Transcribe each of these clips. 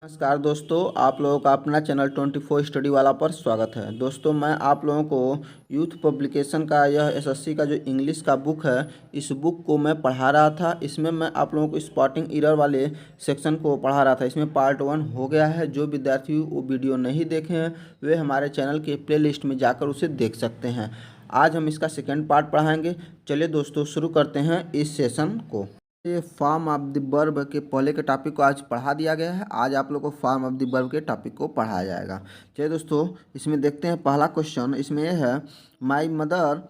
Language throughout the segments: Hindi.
नमस्कार दोस्तों, आप लोगों का अपना चैनल 24 स्टडी वाला पर स्वागत है। दोस्तों, मैं आप लोगों को यूथ पब्लिकेशन का यह एसएससी का जो इंग्लिश का बुक है, इस बुक को मैं पढ़ा रहा था। इसमें मैं आप लोगों को स्पॉटिंग एरर वाले सेक्शन को पढ़ा रहा था। इसमें पार्ट 1 हो गया है। जो विद्यार्थी वो वीडियो नहीं देखे हैं वे हमारे चैनल के प्लेलिस्ट में जाकर उसे देख सकते हैं। आज हम इसका सेकेंड पार्ट पढ़ाएंगे। चलिए दोस्तों, शुरू करते हैं इस सेशन को। ये फॉर्म ऑफ द वर्ब के पहले के टॉपिक को आज पढ़ा दिया गया है। आज आप लोग को फॉर्म ऑफ द वर्ब के टॉपिक को पढ़ाया जाएगा। चलिए दोस्तों, इसमें देखते हैं पहला क्वेश्चन। इसमें यह है, my mother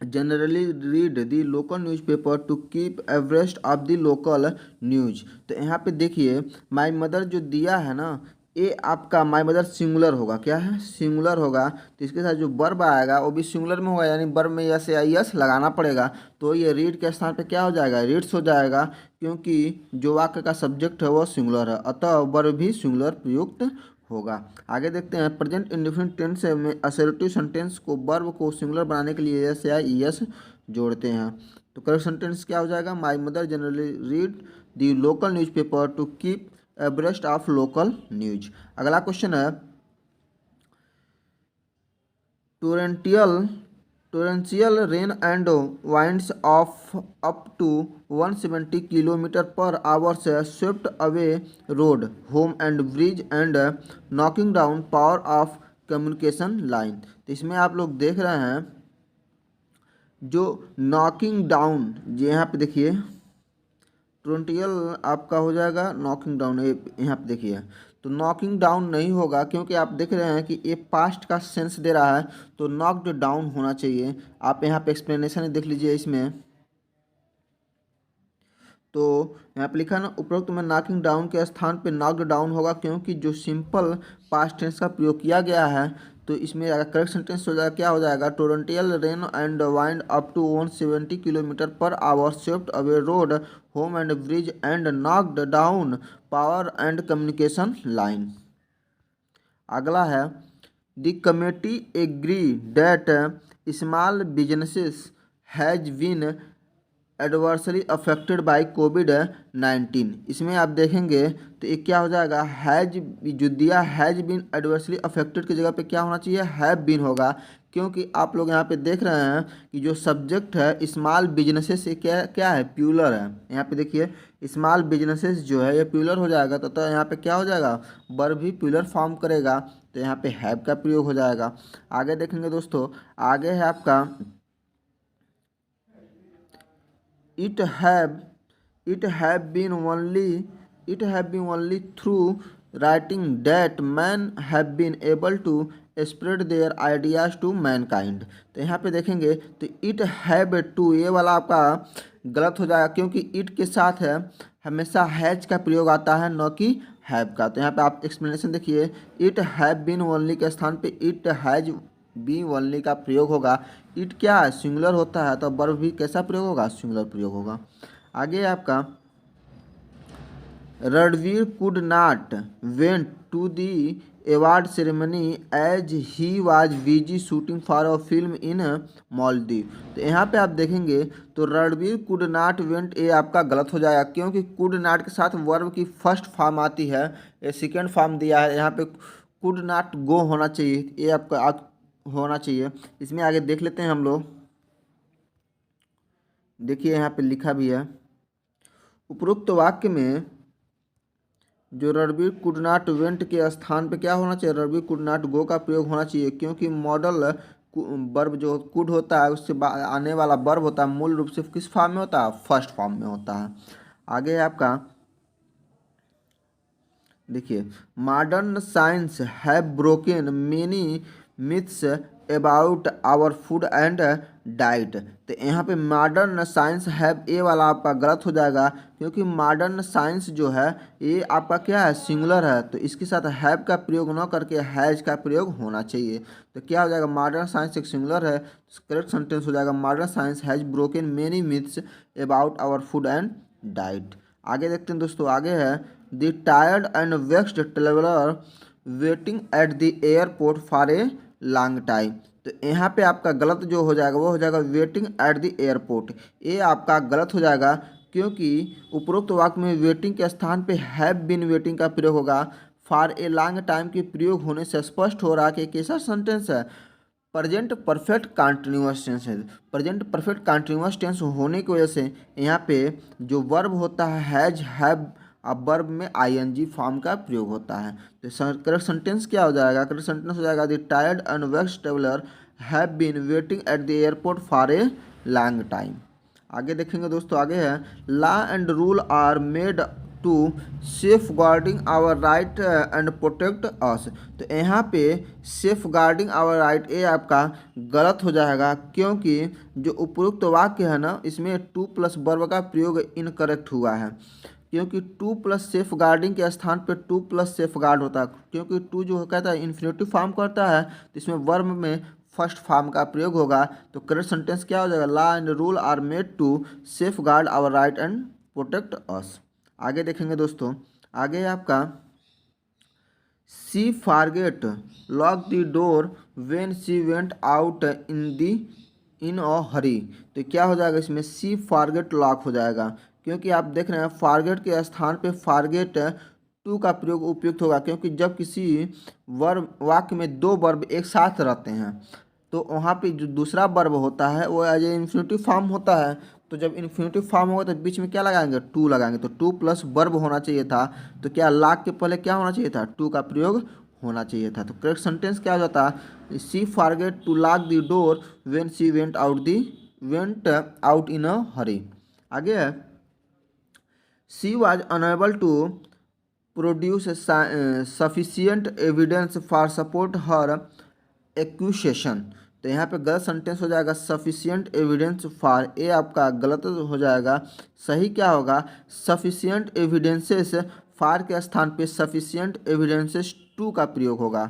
generally read the local newspaper to keep abreast of the local news. तो यहाँ पे देखिए, माई मदर जो दिया है ना, ये आपका माई मदर सिंगुलर होगा। क्या है? सिंगुलर होगा। तो इसके साथ जो वर्ब आएगा वो भी सिंगुलर में होगा, यानी वर्ब में यस या यस लगाना पड़ेगा। तो ये रीड के स्थान पे क्या हो जाएगा? रीड्स हो जाएगा, क्योंकि जो वाक्य का सब्जेक्ट है वो सिंगुलर है, अतः वर्ब भी सिंगुलर प्रयुक्त होगा। आगे देखते हैं, प्रेजेंट इंडेफिनिट टेंस में असर्टिव सेंटेंस को वर्ब को सिंगुलर बनाने के लिए यस या यस जोड़ते हैं। तो करेक्ट सेंटेंस क्या हो जाएगा? My mother generally read the local newspaper to keep abreast of local news. अगला क्वेश्चन है, torrential torrential rain and winds of up to 170 kilometre per hour से swept away road, home and bridge and knocking down power of communication line. तो इसमें आप लोग देख रहे हैं, जो नॉकिंग डाउन, ये यहाँ पे देखिए टोरेंटियल आपका हो जाएगा नॉकिंग डाउन। यहाँ पे देखिए, तो नॉकिंग डाउन नहीं होगा, क्योंकि आप देख रहे हैं कि ये पास्ट का सेंस दे रहा है, तो नॉक्ड डाउन होना चाहिए। आप यहाँ पे एक्सप्लेनेशन देख लीजिए। इसमें तो यहाँ पे लिखा ना, उपरोक्त में नॉकिंग डाउन के स्थान पे नॉक्ड डाउन होगा, क्योंकि जो सिंपल पास्ट टेंस का प्रयोग किया गया है। तो इसमें अगर करेक्ट सेंटेंस हो जाएगा, क्या हो जाएगा? Torrential rain and wind up to 170 kilometre per hour swept away road, home and bridge and knocked down power and communication line. अगला है, the committee agree that small businesses has been adversely affected by कोविड-19। इसमें आप देखेंगे तो ये क्या हो जाएगा? हैज, जो दिया हैज बीन एडवर्सली अफेक्टेड की जगह पे क्या होना चाहिए? हैव बीन होगा, क्योंकि आप लोग यहाँ पे देख रहे हैं कि जो सब्जेक्ट है स्मॉल बिजनेसेस, ये क्या क्या है? प्यूलर है। यहाँ पे देखिए, स्मॉल बिजनेसेस जो है ये प्यूलर हो जाएगा, तो यहाँ पे क्या हो जाएगा? वर्ब भी प्यूलर फॉर्म करेगा, तो यहाँ पे हैव का प्रयोग हो जाएगा। आगे देखेंगे दोस्तों, आगे है आपका, it have it have been only through writing that men have been able to spread their ideas to mankind। तो यहाँ पे देखेंगे तो it have to, ये वाला आपका गलत हो जाएगा, क्योंकि it के साथ है हमेशा हैज का प्रयोग आता है, न कि हैव का। तो यहाँ पे आप एक्सप्लेनेशन देखिए, इट हैव बीन ओनली के स्थान पे इट हैज बी ओनली का प्रयोग होगा। इट क्या है? सिंगुलर होता है, तो वर्ब भी कैसा प्रयोग होगा? सिंगुलर प्रयोग होगा। आगे आपका, Ranveer could not went to the award ceremony as he was busy shooting for a film in Maldives. तो यहाँ पे आप देखेंगे तो रणवीर कुड नॉट वेंट, ये आपका गलत हो जाएगा, क्योंकि कुड नॉट के साथ वर्ब की फर्स्ट फॉर्म आती है, ये सेकेंड फॉर्म दिया है। यहाँ पे कुड नॉट गो होना चाहिए, ये आपका होना चाहिए। इसमें आगे देख लेते हैं हम लोग। देखिए यहाँ पे लिखा भी है, उपरोक्त वाक्य में जो रणबीर कुड नॉट वेंट के स्थान पे क्या होना चाहिए? रणबीर कुड नॉट गो का प्रयोग होना चाहिए, क्योंकि मॉडल वर्ब जो कुड होता है उससे आने वाला वर्ब होता है, मूल रूप से किस फॉर्म में होता है? फर्स्ट फॉर्म में होता है। आगे आपका देखिए, modern science have broken many myths about our food and diet. तो यहाँ पे मॉडर्न साइंस हैव, ये वाला आपका गलत हो जाएगा, क्योंकि मॉडर्न साइंस जो है ये आपका क्या है? सिंगुलर है, तो इसके साथ हैव का प्रयोग न करके हैज का प्रयोग होना चाहिए। तो क्या हो जाएगा? मॉडर्न साइंस एक सिंगुलर है, करेक्ट सेंटेंस हो जाएगा, modern science has broken many myths about our food and diet. आगे देखते हैं दोस्तों, आगे है, the tired and vexed traveller waiting at the airport for a long time. तो यहाँ पे आपका गलत जो हो जाएगा वो हो जाएगा वेटिंग एट द एयरपोर्ट, ये आपका गलत हो जाएगा, क्योंकि उपरोक्त वाक्य में वेटिंग के स्थान पे हैव बीन वेटिंग का प्रयोग होगा। फॉर ए लॉन्ग टाइम के प्रयोग होने से स्पष्ट हो रहा कि कैसा सेंटेंस है, प्रेजेंट परफेक्ट कंटिन्यूअस टेंस है। प्रेजेंट परफेक्ट कंटिन्यूअस टेंस होने की वजह से यहाँ पे जो वर्ब होता है हैज हैव, अब वर्ब में आईएनजी फॉर्म का प्रयोग होता है। तो करेक्ट सेंटेंस क्या हो जाएगा, करेक्ट सेंटेंस हो जाएगा the tired and vexed traveller have been waiting at the airport for a long time. आगे देखेंगे दोस्तों, आगे है law and rule are made to safeguarding our right and protect us. तो यहाँ पे सेफ गार्डिंग आवर राइट ये आपका गलत हो जाएगा, क्योंकि जो उपरोक्त वाक्य है ना इसमें टू प्लस वर्ब का प्रयोग इनकरेक्ट हुआ है, क्योंकि टू प्लस सेफ गार्डिंग के स्थान पे टू प्लस सेफ गार्ड होता है, क्योंकि टू जो कहता है इन्फिनेटिव फॉर्म करता है तो इसमें वर्ब में फर्स्ट फॉर्म का प्रयोग होगा। तो करेक्ट सेंटेंस क्या हो जाएगा, law and rule are made to safeguard our right and protect us. आगे देखेंगे दोस्तों, आगे है आपका she forget lock the door when she went out in a hurry. तो क्या हो जाएगा, इसमें सी फारगेट लॉक हो जाएगा, क्योंकि आप देख रहे हैं फारगेट के स्थान पे फारगेट टू का प्रयोग उपयुक्त होगा, क्योंकि जब किसी वर्ब वाक्य में दो वर्ब एक साथ रहते हैं तो वहाँ पे जो दूसरा वर्ब होता है वो एज ए इन्फिनेटिव फॉर्म होता है। तो जब इन्फिनेटिव फॉर्म होगा तो बीच में क्या लगाएंगे, टू लगाएंगे। तो टू प्लस वर्ब होना चाहिए था, तो क्या लॉक के पहले क्या होना चाहिए था, टू का प्रयोग होना चाहिए था। तो करेक्ट सेंटेंस क्या हो जाता, she forget to lock the door when she went out in a hurry. आगे है she was unable to produce sufficient evidence for support her accusation. तो यहाँ पे गलत सेंटेंस हो जाएगा सफिशियंट एविडेंस फॉर, ये आपका गलत हो जाएगा। सही क्या होगा, सफिशियंट एविडेंसेस फॉर के स्थान पे सफिशियंट एविडेंसेस टू का प्रयोग होगा,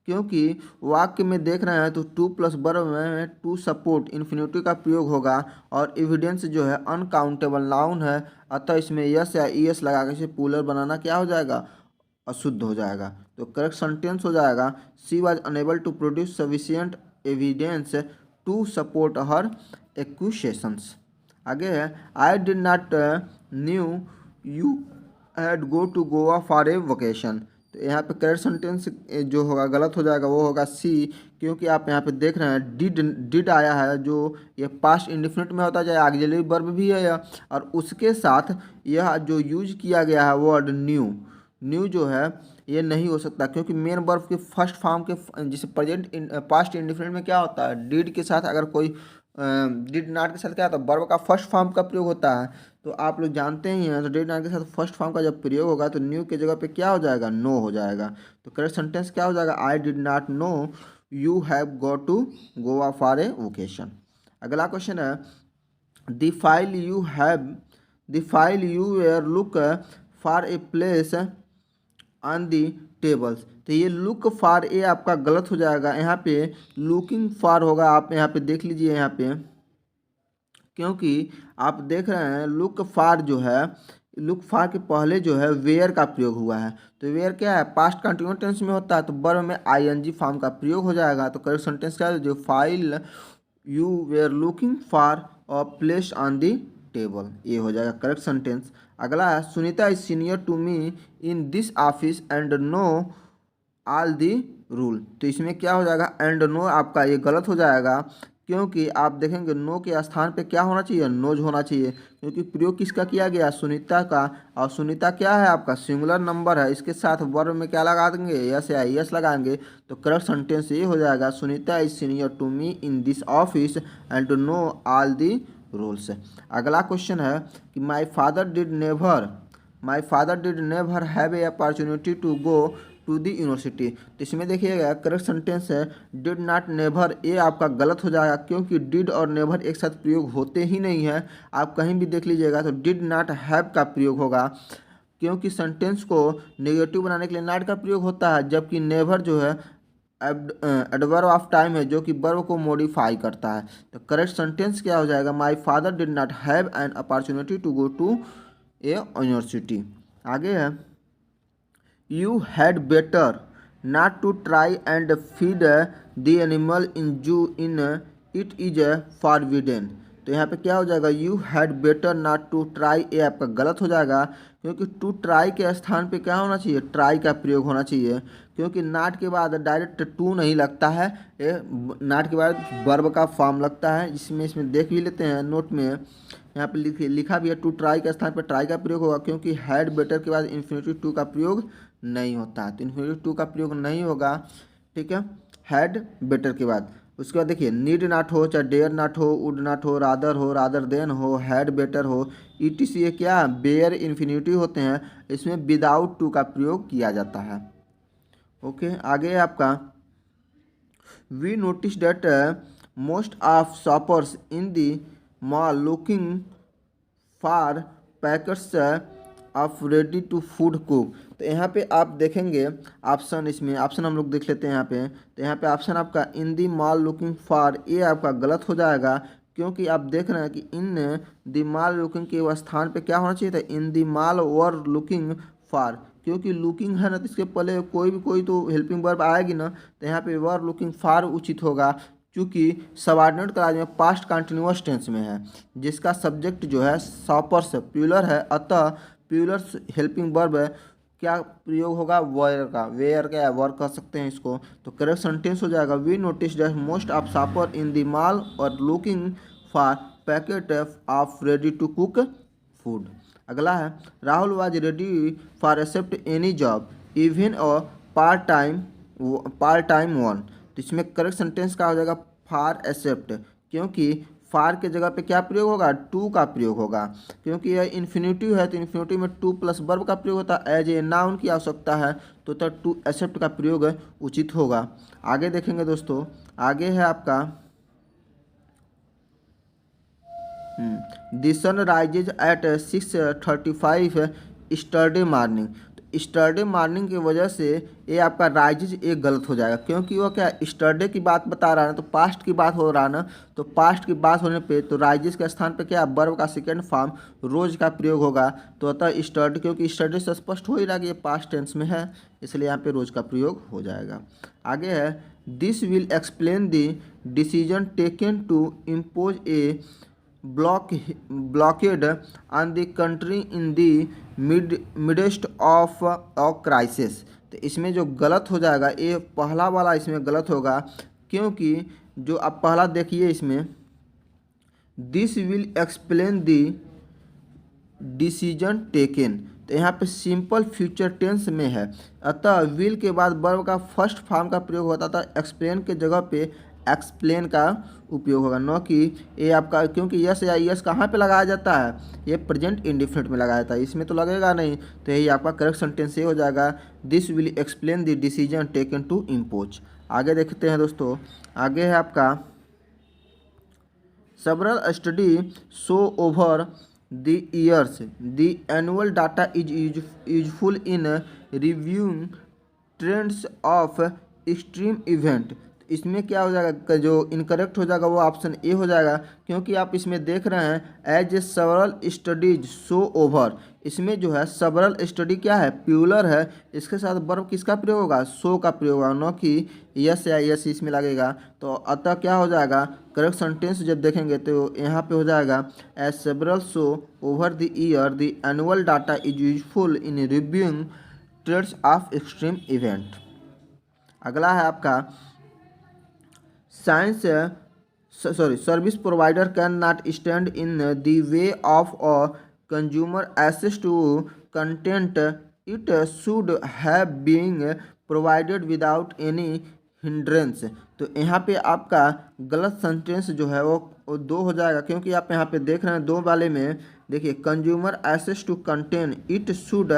क्योंकि वाक्य में देख रहे हैं तो टू प्लस वर्ब में टू सपोर्ट इन्फिनिटिव का प्रयोग होगा, और एविडेंस जो है अनकाउंटेबल नाउन है, अतः इसमें यस या ईएस लगा के इसे प्लूरल बनाना क्या हो जाएगा, अशुद्ध हो जाएगा। तो करेक्ट सेंटेंस हो जाएगा she was unable to produce sufficient evidence to support her accusations. आगे है I did not knew you had go to Goa for a vacation. तो यहाँ पे करेक्ट सेंटेंस जो होगा गलत हो जाएगा, वो होगा सी, क्योंकि आप यहाँ पे देख रहे हैं डिड आया है जो ये पास्ट इंडिफिनिट में होता है, चाहे ऑक्सिलरी वर्ब भी है यह, और उसके साथ यह जो यूज किया गया है वर्ड न्यू जो है ये नहीं हो सकता, क्योंकि मेन वर्ब के फर्स्ट फॉर्म के जैसे प्रेजेंट पास्ट इंडिफिनिट में क्या होता है, डिड के साथ अगर कोई डिड नॉट के साथ क्या होता है, वर्ब का फर्स्ट फॉर्म का प्रयोग होता है, तो आप लोग जानते ही हैं। तो डिड नॉट के साथ फर्स्ट फॉर्म का जब प्रयोग होगा तो न्यू की जगह पे क्या हो जाएगा, नो हो जाएगा। तो करेक्ट सेंटेंस क्या हो जाएगा, I did not know you have go to Goa for a vocation. अगला क्वेश्चन है the file you were look for a place on the tables. तो ये लुक फॉर ए आपका गलत हो जाएगा, यहाँ पे लुकिंग फॉर होगा। आप यहाँ पे देख लीजिए, यहाँ पे क्योंकि आप देख रहे हैं लुक फॉर जो है, लुक फॉर के पहले जो है वेयर का प्रयोग हुआ है। तो वेयर क्या है, पास्ट कंटिन्यूअस टेंस में होता है, तो वर्ब में आईएनजी फॉर्म का प्रयोग हो जाएगा। तो करेक्ट सेंटेंस क्या है, जो file you were looking for a place on the table, ये हो जाएगा करेक्ट सेंटेंस। अगला है Sunita is senior to me in this office and know all the rule. तो इसमें क्या हो जाएगा, एंड नो आपका ये गलत हो जाएगा, क्योंकि आप देखेंगे नो के स्थान पे क्या होना चाहिए, नोज होना चाहिए, क्योंकि प्रयोग किसका किया गया, सुनीता का। और सुनीता क्या है आपका सिंगुलर नंबर है, इसके साथ वर्ब में क्या लगा देंगे, यस या यस लगाएंगे। तो करेक्ट सेंटेंस ये हो जाएगा Sunita is senior to me in this office and know all the rules. अगला क्वेश्चन है कि my father did never have a opportunity to go to the university. तो इसमें देखिएगा करेक्ट सेंटेंस है डिड नॉट नेवर, ये आपका गलत हो जाएगा, क्योंकि डिड और नेवर एक साथ प्रयोग होते ही नहीं है। आप कहीं भी देख लीजिएगा तो डिड नॉट हैव का प्रयोग होगा, क्योंकि सेंटेंस को नेगेटिव बनाने के लिए नॉट का प्रयोग होता है, जबकि नेवर जो है एडवर्ब ऑफ टाइम है जो कि वर्ब को मॉडिफाई करता है। तो करेक्ट सेंटेंस क्या हो जाएगा, my father did not have an opportunity to go to a university. आगे है you had better not to try and feed the animal in zoo in it is forbidden. तो यहाँ पे क्या हो जाएगा, you had better not to try, ये आपका गलत हो जाएगा, क्योंकि टू ट्राई के स्थान पे क्या होना चाहिए, ट्राई का प्रयोग होना चाहिए, क्योंकि नाट के बाद डायरेक्ट टू नहीं लगता है, ये नाट के बाद वर्ब का फॉर्म लगता है। इसमें देख भी लेते हैं नोट में, यहाँ पे लिखा भी है टू ट्राई के स्थान पर ट्राई का प्रयोग होगा, क्योंकि हैड बेटर के बाद इन्फिनेटिव टू का प्रयोग नहीं होता है, तो इन्फिनेटिव टू का प्रयोग नहीं होगा, ठीक है, हैड बेटर के बाद। उसके बाद देखिए नीड नाट हो, चाहे डेयर नाट हो, वुड नाट हो, रादर देन हो, हैड बेटर हो, ईटीसी ये क्या बेयर इन्फिनिटिव होते हैं, इसमें विदाउट टू का प्रयोग किया जाता है। ओके, आगे है आपका we notice that most of shoppers in the mall looking for packets of ready to food cook. तो यहाँ पे आप देखेंगे ऑप्शन, इसमें ऑप्शन हम लोग देख लेते हैं यहाँ पे। तो यहाँ पे ऑप्शन आपका इन दी मॉल लुकिंग फॉर, ये आपका गलत हो जाएगा, क्योंकि आप देख रहे हैं कि इन दी मॉल लुकिंग के स्थान पे क्या होना चाहिए था, in the mall were looking for, क्योंकि लुकिंग है ना, तो इसके पहले कोई तो हेल्पिंग वर्ब आएगी ना, तो यहाँ पे वर लुकिंग फॉर उचित होगा, क्योंकि सबऑर्डिनेट क्लॉज में पास्ट कंटिन्यूअस टेंस में है, जिसका सब्जेक्ट जो है शॉपर्स प्यूलर है, अतः प्यूलर हेल्पिंग वर्ब क्या प्रयोग होगा, वेयर का, वेयर का वर्क कर सकते हैं इसको, तो करेक्ट सेंटेंस हो जाएगा we notice that most of shopper in the mall are looking for packet of ready to cook food. अगला है Rahul was ready for accept any job even a part time one. तो इसमें करेक्ट सेंटेंस क्या हो जाएगा, फॉर एक्सेप्ट, क्योंकि फार के जगह पे क्या प्रयोग होगा, टू का प्रयोग होगा, क्योंकि यह इन्फिनिटिव है, तो इन्फिनिटिव में टू प्लस वर्ब का प्रयोग होता है, एज ए नाउन की आवश्यकता है, तो टू एक्सेप्ट का प्रयोग उचित होगा। आगे देखेंगे दोस्तों, आगे है आपका the sun rises at 6:35 yesterday morning. तो स्टरडे मॉर्निंग की वजह से ये आपका राइजेज एक गलत हो जाएगा, क्योंकि वो क्या स्टरडे की बात बता रहा है ना, तो पास्ट की बात हो रहा है ना, तो पास्ट की बात होने पे तो राइजेज के स्थान पे क्या वर्ब का सेकेंड फॉर्म रोज का प्रयोग होगा, तो अतः स्टरडे, क्योंकि स्टरडे से स्पष्ट हो ही रहा कि ये पास्ट टेंस में है, इसलिए यहाँ पे रोज का प्रयोग हो जाएगा। आगे है this will explain the decision taken to impose a blockade on the country in the midst of a crisis। तो इसमें जो गलत हो जाएगा, ये पहला वाला इसमें गलत होगा, क्योंकि जो आप पहला देखिए इसमें this will explain the decision taken, तो यहाँ पे सिंपल फ्यूचर टेंस में है, अतः विल के बाद वर्ब का फर्स्ट फॉर्म का प्रयोग होता था, एक्सप्लेन के जगह पे एक्सप्लेन का उपयोग होगा, न कि ये आपका, क्योंकि यस या यस कहाँ पे लगाया जाता है, ये प्रेजेंट इंडिफिनिट में लगाया जाता है, इसमें तो लगेगा नहीं, तो यही आपका करेक्ट सेंटेंस ये हो जाएगा this will explain the decision taken to impose. आगे देखते हैं दोस्तों, आगे है आपका several study show over the years the annual data is useful in reviewing trends of extreme event। इसमें क्या हो जाएगा, जो इनकरेक्ट हो जाएगा वो ऑप्शन ए हो जाएगा, क्योंकि आप इसमें देख रहे हैं as a several studies show over, इसमें जो है सेवरल स्टडी क्या है, प्यूलर है, इसके साथ वर्ब किसका प्रयोग होगा, शो का प्रयोग होगा, न कि यस या यस इसमें लगेगा, तो अतः क्या हो जाएगा, करेक्ट सेंटेंस जब देखेंगे तो यहाँ पे हो जाएगा as several show over the year the annual data is useful in reviewing trends of extreme event. अगला है आपका service provider can not stand in the way of a consumer access to content it should have being provided without any hindrance. तो यहाँ पे आपका गलत सेंटेंस जो है वो दो हो जाएगा, क्योंकि आप यहाँ पे देख रहे हैं दो वाले में देखिए consumer access to content it should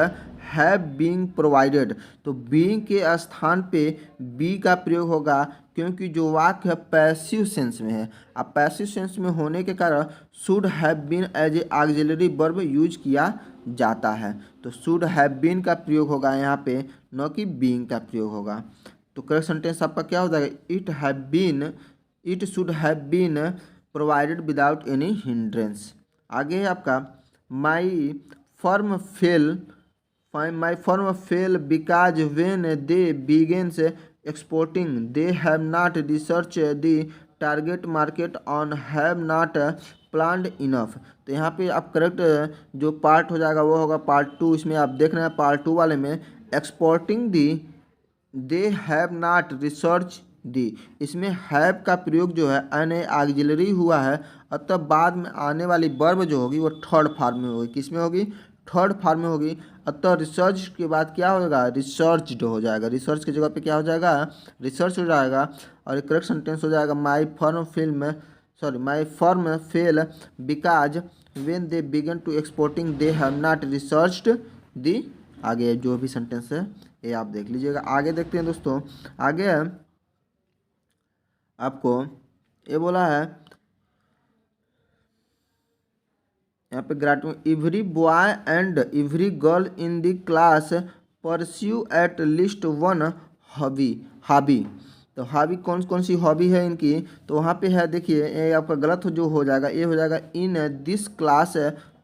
have being provided, तो बीइंग के स्थान पे बी का प्रयोग होगा, क्योंकि जो वाक्य है पैसिव सेंस में है, अब पैसिव सेंस में होने के कारण should have been as a auxiliary verb use किया जाता है, तो शुड हैव बीन का प्रयोग होगा यहाँ पे, न कि बीइंग का प्रयोग होगा। तो करेक्ट सेंटेंस आपका क्या हो जाएगा, it should have been provided without any hindrance. आगे है आपका my firm fail because when they begins exporting they have not researched the target market on have not planned enough. तो यहाँ पे आप करेक्ट जो पार्ट हो जाएगा वो होगा पार्ट 2। इसमें आप देख रहे हैं पार्ट 2 वाले में exporting the they have not research the, इसमें हैव का प्रयोग जो है एन ए ऑक्सिलरी हुआ है, अतः बाद में आने वाली वर्ब जो होगी वो थर्ड फॉर्म में होगी। किस में होगी? थर्ड फॉर्म में होगी। अतः रिसर्च के बाद क्या होगा? रिसर्च्ड हो जाएगा। रिसर्च की जगह पे क्या हो जाएगा? रिसर्च हो जाएगा। और करेक्ट सेंटेंस हो जाएगा my firm fail because when they began to exporting they have not researched the. आगे जो भी सेंटेंस है ये आप देख लीजिएगा। आगे देखते हैं दोस्तों। आगे आपको ये बोला है यहाँ पे grammar, every boy and every girl in the class pursue at least one hobby. तो हॉबी कौन कौन सी हॉबी है इनकी? तो वहाँ पे है, देखिए ये आपका गलत जो हो जाएगा, ये हो जाएगा in this class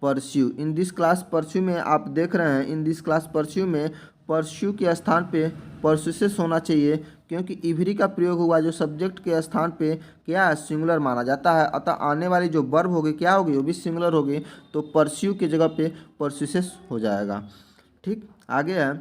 pursue. In this class pursue में आप देख रहे हैं, इन दिस क्लास परस्यू में परस्यू के स्थान पे परस्यूसेस होना चाहिए, क्योंकि इवरी का प्रयोग हुआ जो सब्जेक्ट के स्थान पे क्या है? सिंगुलर माना जाता है। अतः आने वाली जो वर्ब होगी क्या होगी? वो भी सिंगुलर होगी, तो परस्यू की जगह पे परस्यूसेस हो जाएगा। ठीक, आगे है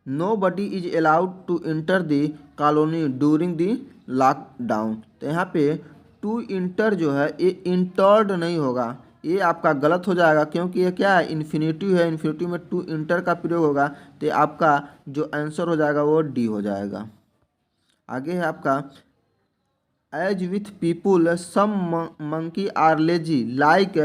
nobody is allowed to enter the colony during the lockdown. तो यहाँ पे टू इंटर जो है ये इंटर्ड नहीं होगा, ये आपका गलत हो जाएगा, क्योंकि ये क्या है? इन्फिनेटिव है। इन्फिनेटिव में टू इंटर का प्रयोग होगा, तो आपका जो आंसर हो जाएगा वो डी हो जाएगा। आगे है आपका as with people some monkey are lazy like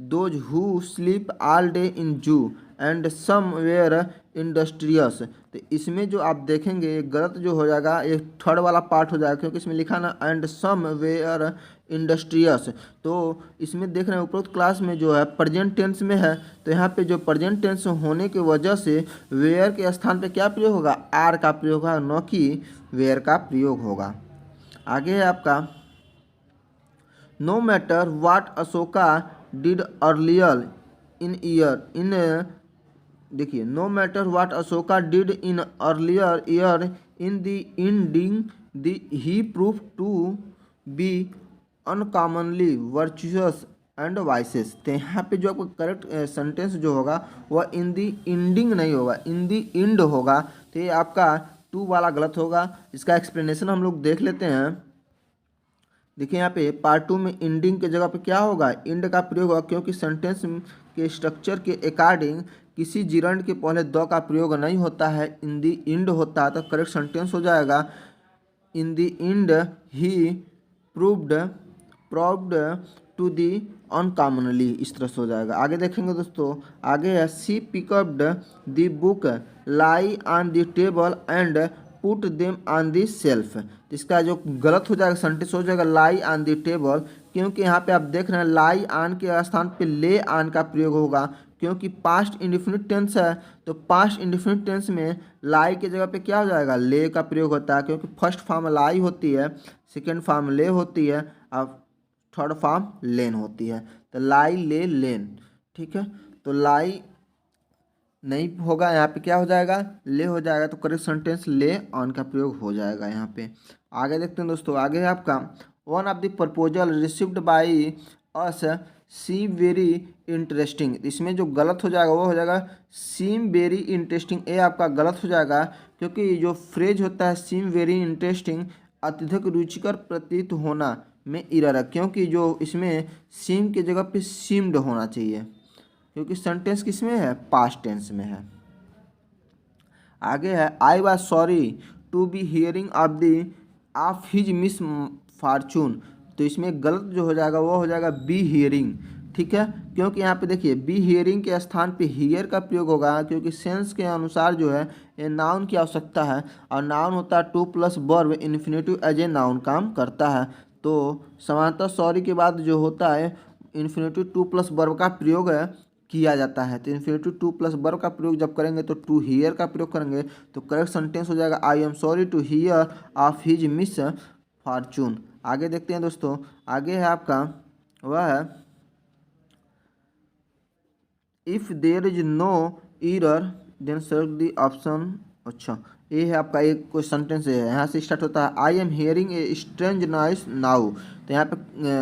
those who sleep all day in zoo and some where industrious. तो इसमें जो आप देखेंगे गलत जो हो जाएगा ये थर्ड वाला पार्ट हो जाएगा, क्योंकि इसमें लिखा ना एंड सम वेयर इंडस्ट्रियस। तो इसमें देख रहे हैं उपरोक्त क्लास में जो है प्रेजेंट टेंस में है, तो यहाँ पे जो प्रेजेंट टेंस होने की वजह से वेयर के स्थान पे क्या प्रयोग होगा? आर का प्रयोग होगा, न कि वेयर का प्रयोग होगा। आगे है आपका no matter what Ashoka did earlier in देखिए no matter what Ashoka did in earlier year in the ending the he prove to be uncommonly virtuous and vices. तो यहाँ पे जो आपको करेक्ट सेंटेंस जो होगा वह इन दी एंडिंग नहीं होगा, इन दी एंड होगा। तो ये आपका टू वाला गलत होगा। इसका एक्सप्लेनेशन हम लोग देख लेते हैं। देखिए यहाँ पे पार्ट 2 में एंडिंग के जगह पे क्या होगा? एंड का प्रयोग होगा, क्योंकि सेंटेंस के स्ट्रक्चर के अकॉर्डिंग किसी जिरंड के पहले द का प्रयोग नहीं होता है, इन दी एंड होता है। तो करेक्ट सेंटेंस हो जाएगा in the end he proved to the uncommonly, इस तरह से हो जाएगा। आगे देखेंगे दोस्तों। आगे है she picked up the book lie on the table and put them on the shelf. इसका जो गलत हो जाएगा सेंटेंस हो जाएगा लाई ऑन दी टेबल, क्योंकि यहाँ पे आप देख रहे हैं लाई ऑन के स्थान पे ले ऑन का प्रयोग होगा, क्योंकि पास्ट इंडेफिनिट टेंस है। तो पास्ट इंडेफिनिट टेंस में लाई की जगह पे क्या हो जाएगा? ले का प्रयोग होता है, क्योंकि फर्स्ट फॉर्म लाई होती है, सेकेंड फॉर्म ले होती है, और थर्ड फॉर्म लेन होती है। तो लाई ले लेन, ठीक है। तो लाई नहीं होगा, यहाँ पे क्या हो जाएगा? ले हो जाएगा। तो करेक्ट सेंटेंस ले ऑन का प्रयोग हो जाएगा यहाँ पे। आगे देखते हैं दोस्तों। आगे है आपका one of the proposal received by us seem very interesting. इसमें जो गलत हो जाएगा वो हो जाएगा सीम वेरी इंटरेस्टिंग। ये आपका गलत हो जाएगा, क्योंकि जो फ्रेज होता है सीम वेरी इंटरेस्टिंग अत्यधिक रुचिकर प्रतीत होना में इरर है, क्योंकि जो इसमें सीम की जगह पे सीम्ड होना चाहिए, क्योंकि सेंटेंस किस में है? पास्ट टेंस में है। आगे है I was sorry to be hearing of his misfortune. तो इसमें गलत जो हो जाएगा वो हो जाएगा बी हियरिंग, ठीक है। क्योंकि यहाँ पे देखिए बी हियरिंग के स्थान पे हियर का प्रयोग होगा, क्योंकि सेंस के अनुसार जो है ये नाउन की आवश्यकता है, और नाउन होता है to plus verb, infinitive as a noun काम करता है। तो समानतः सॉरी के बाद जो होता है इन्फिनेटिव टू प्लस वर्ब का प्रयोग किया जाता है। तो इन्फिनेटिव टू प्लस वर्ब का प्रयोग जब करेंगे तो टू हियर का प्रयोग करेंगे, तो करेक्ट सेंटेंस हो जाएगा I am sorry to hear of his misfortune. आगे देखते हैं दोस्तों। आगे है आपका वह है if there is no error then select the option. अच्छा, ये है आपका एक कोई सेंटेंस है, यहाँ से स्टार्ट होता है I am hearing a strange noise now. तो यहाँ पे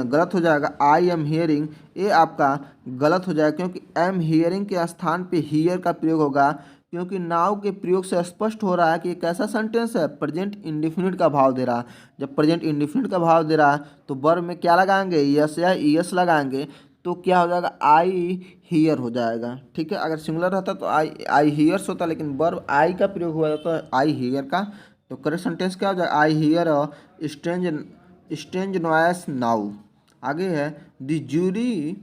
गलत हो जाएगा आई एम हियरिंग, ये आपका गलत हो जाएगा क्योंकि एम हियरिंग के स्थान पे हियर का प्रयोग होगा, क्योंकि नाउ के प्रयोग से स्पष्ट हो रहा है कि ये कैसा सेंटेंस है, प्रेजेंट इंडिफिनिट का भाव दे रहा है। जब प्रेजेंट इंडिफिनिट का भाव दे रहा है तो वर्ब में क्या लगाएंगे, यस या ईएस लगाएंगे, तो क्या हो जाएगा आई हियर हो जाएगा। ठीक है, अगर सिंगुलर रहता तो आई हियर्स होता, लेकिन वर्ब आई का प्रयोग हुआ तो आई हियर का। तो करेक्ट सेंटेंस क्या हो जाएगा, I hear strange strange noise now. आगे है the jury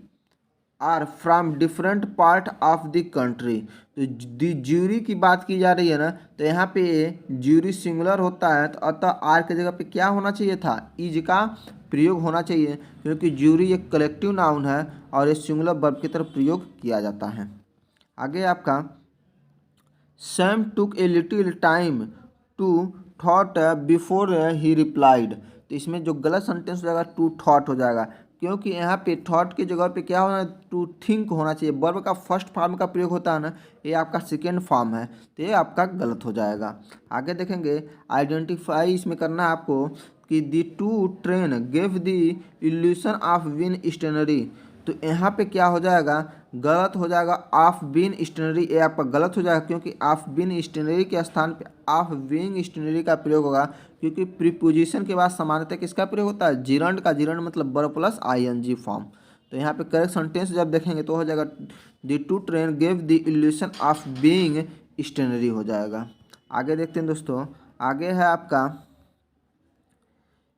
are from different part of the country. तो द ज्यूरी की बात की जा रही है ना, तो यहाँ पे ज्यूरी सिंगुलर होता है तो अतः आर की जगह पे क्या होना चाहिए था, इज का प्रयोग होना चाहिए, क्योंकि ज्यूरी एक कलेक्टिव नाउन है और ये सिंगुलर वर्ब की तरफ प्रयोग किया जाता है। आगे आपका Sam took a little time to thought before he replied. तो इसमें जो गलत सेंटेंस हो जाएगा टू थॉट हो जाएगा, क्योंकि यहाँ पे थॉट की जगह पे क्या होना है, टू थिंक होना चाहिए। वर्ब का फर्स्ट फॉर्म का प्रयोग होता है ना, ये आपका सेकेंड फॉर्म है, तो ये आपका गलत हो जाएगा। आगे देखेंगे आइडेंटिफाई इसमें करना है आपको कि the two train give the illusion of win stationary. तो यहाँ पे क्या हो जाएगा, गलत हो जाएगा ऑफ बीन स्टेनरी, ये आपका गलत हो जाएगा क्योंकि ऑफ बीन स्टेनरी के स्थान पे ऑफ बीइंग स्टेनरी का प्रयोग होगा, क्योंकि प्रीपोजिशन के बाद सामान्यतः किसका प्रयोग होता है, जिरंड का। जिरंड मतलब वर्ब प्लस आईएनजी फॉर्म। तो यहाँ पे करेक्ट सेंटेंस जब देखेंगे तो हो जाएगा the two train give the illusion of being stationary हो जाएगा। आगे देखते हैं दोस्तों, आगे है आपका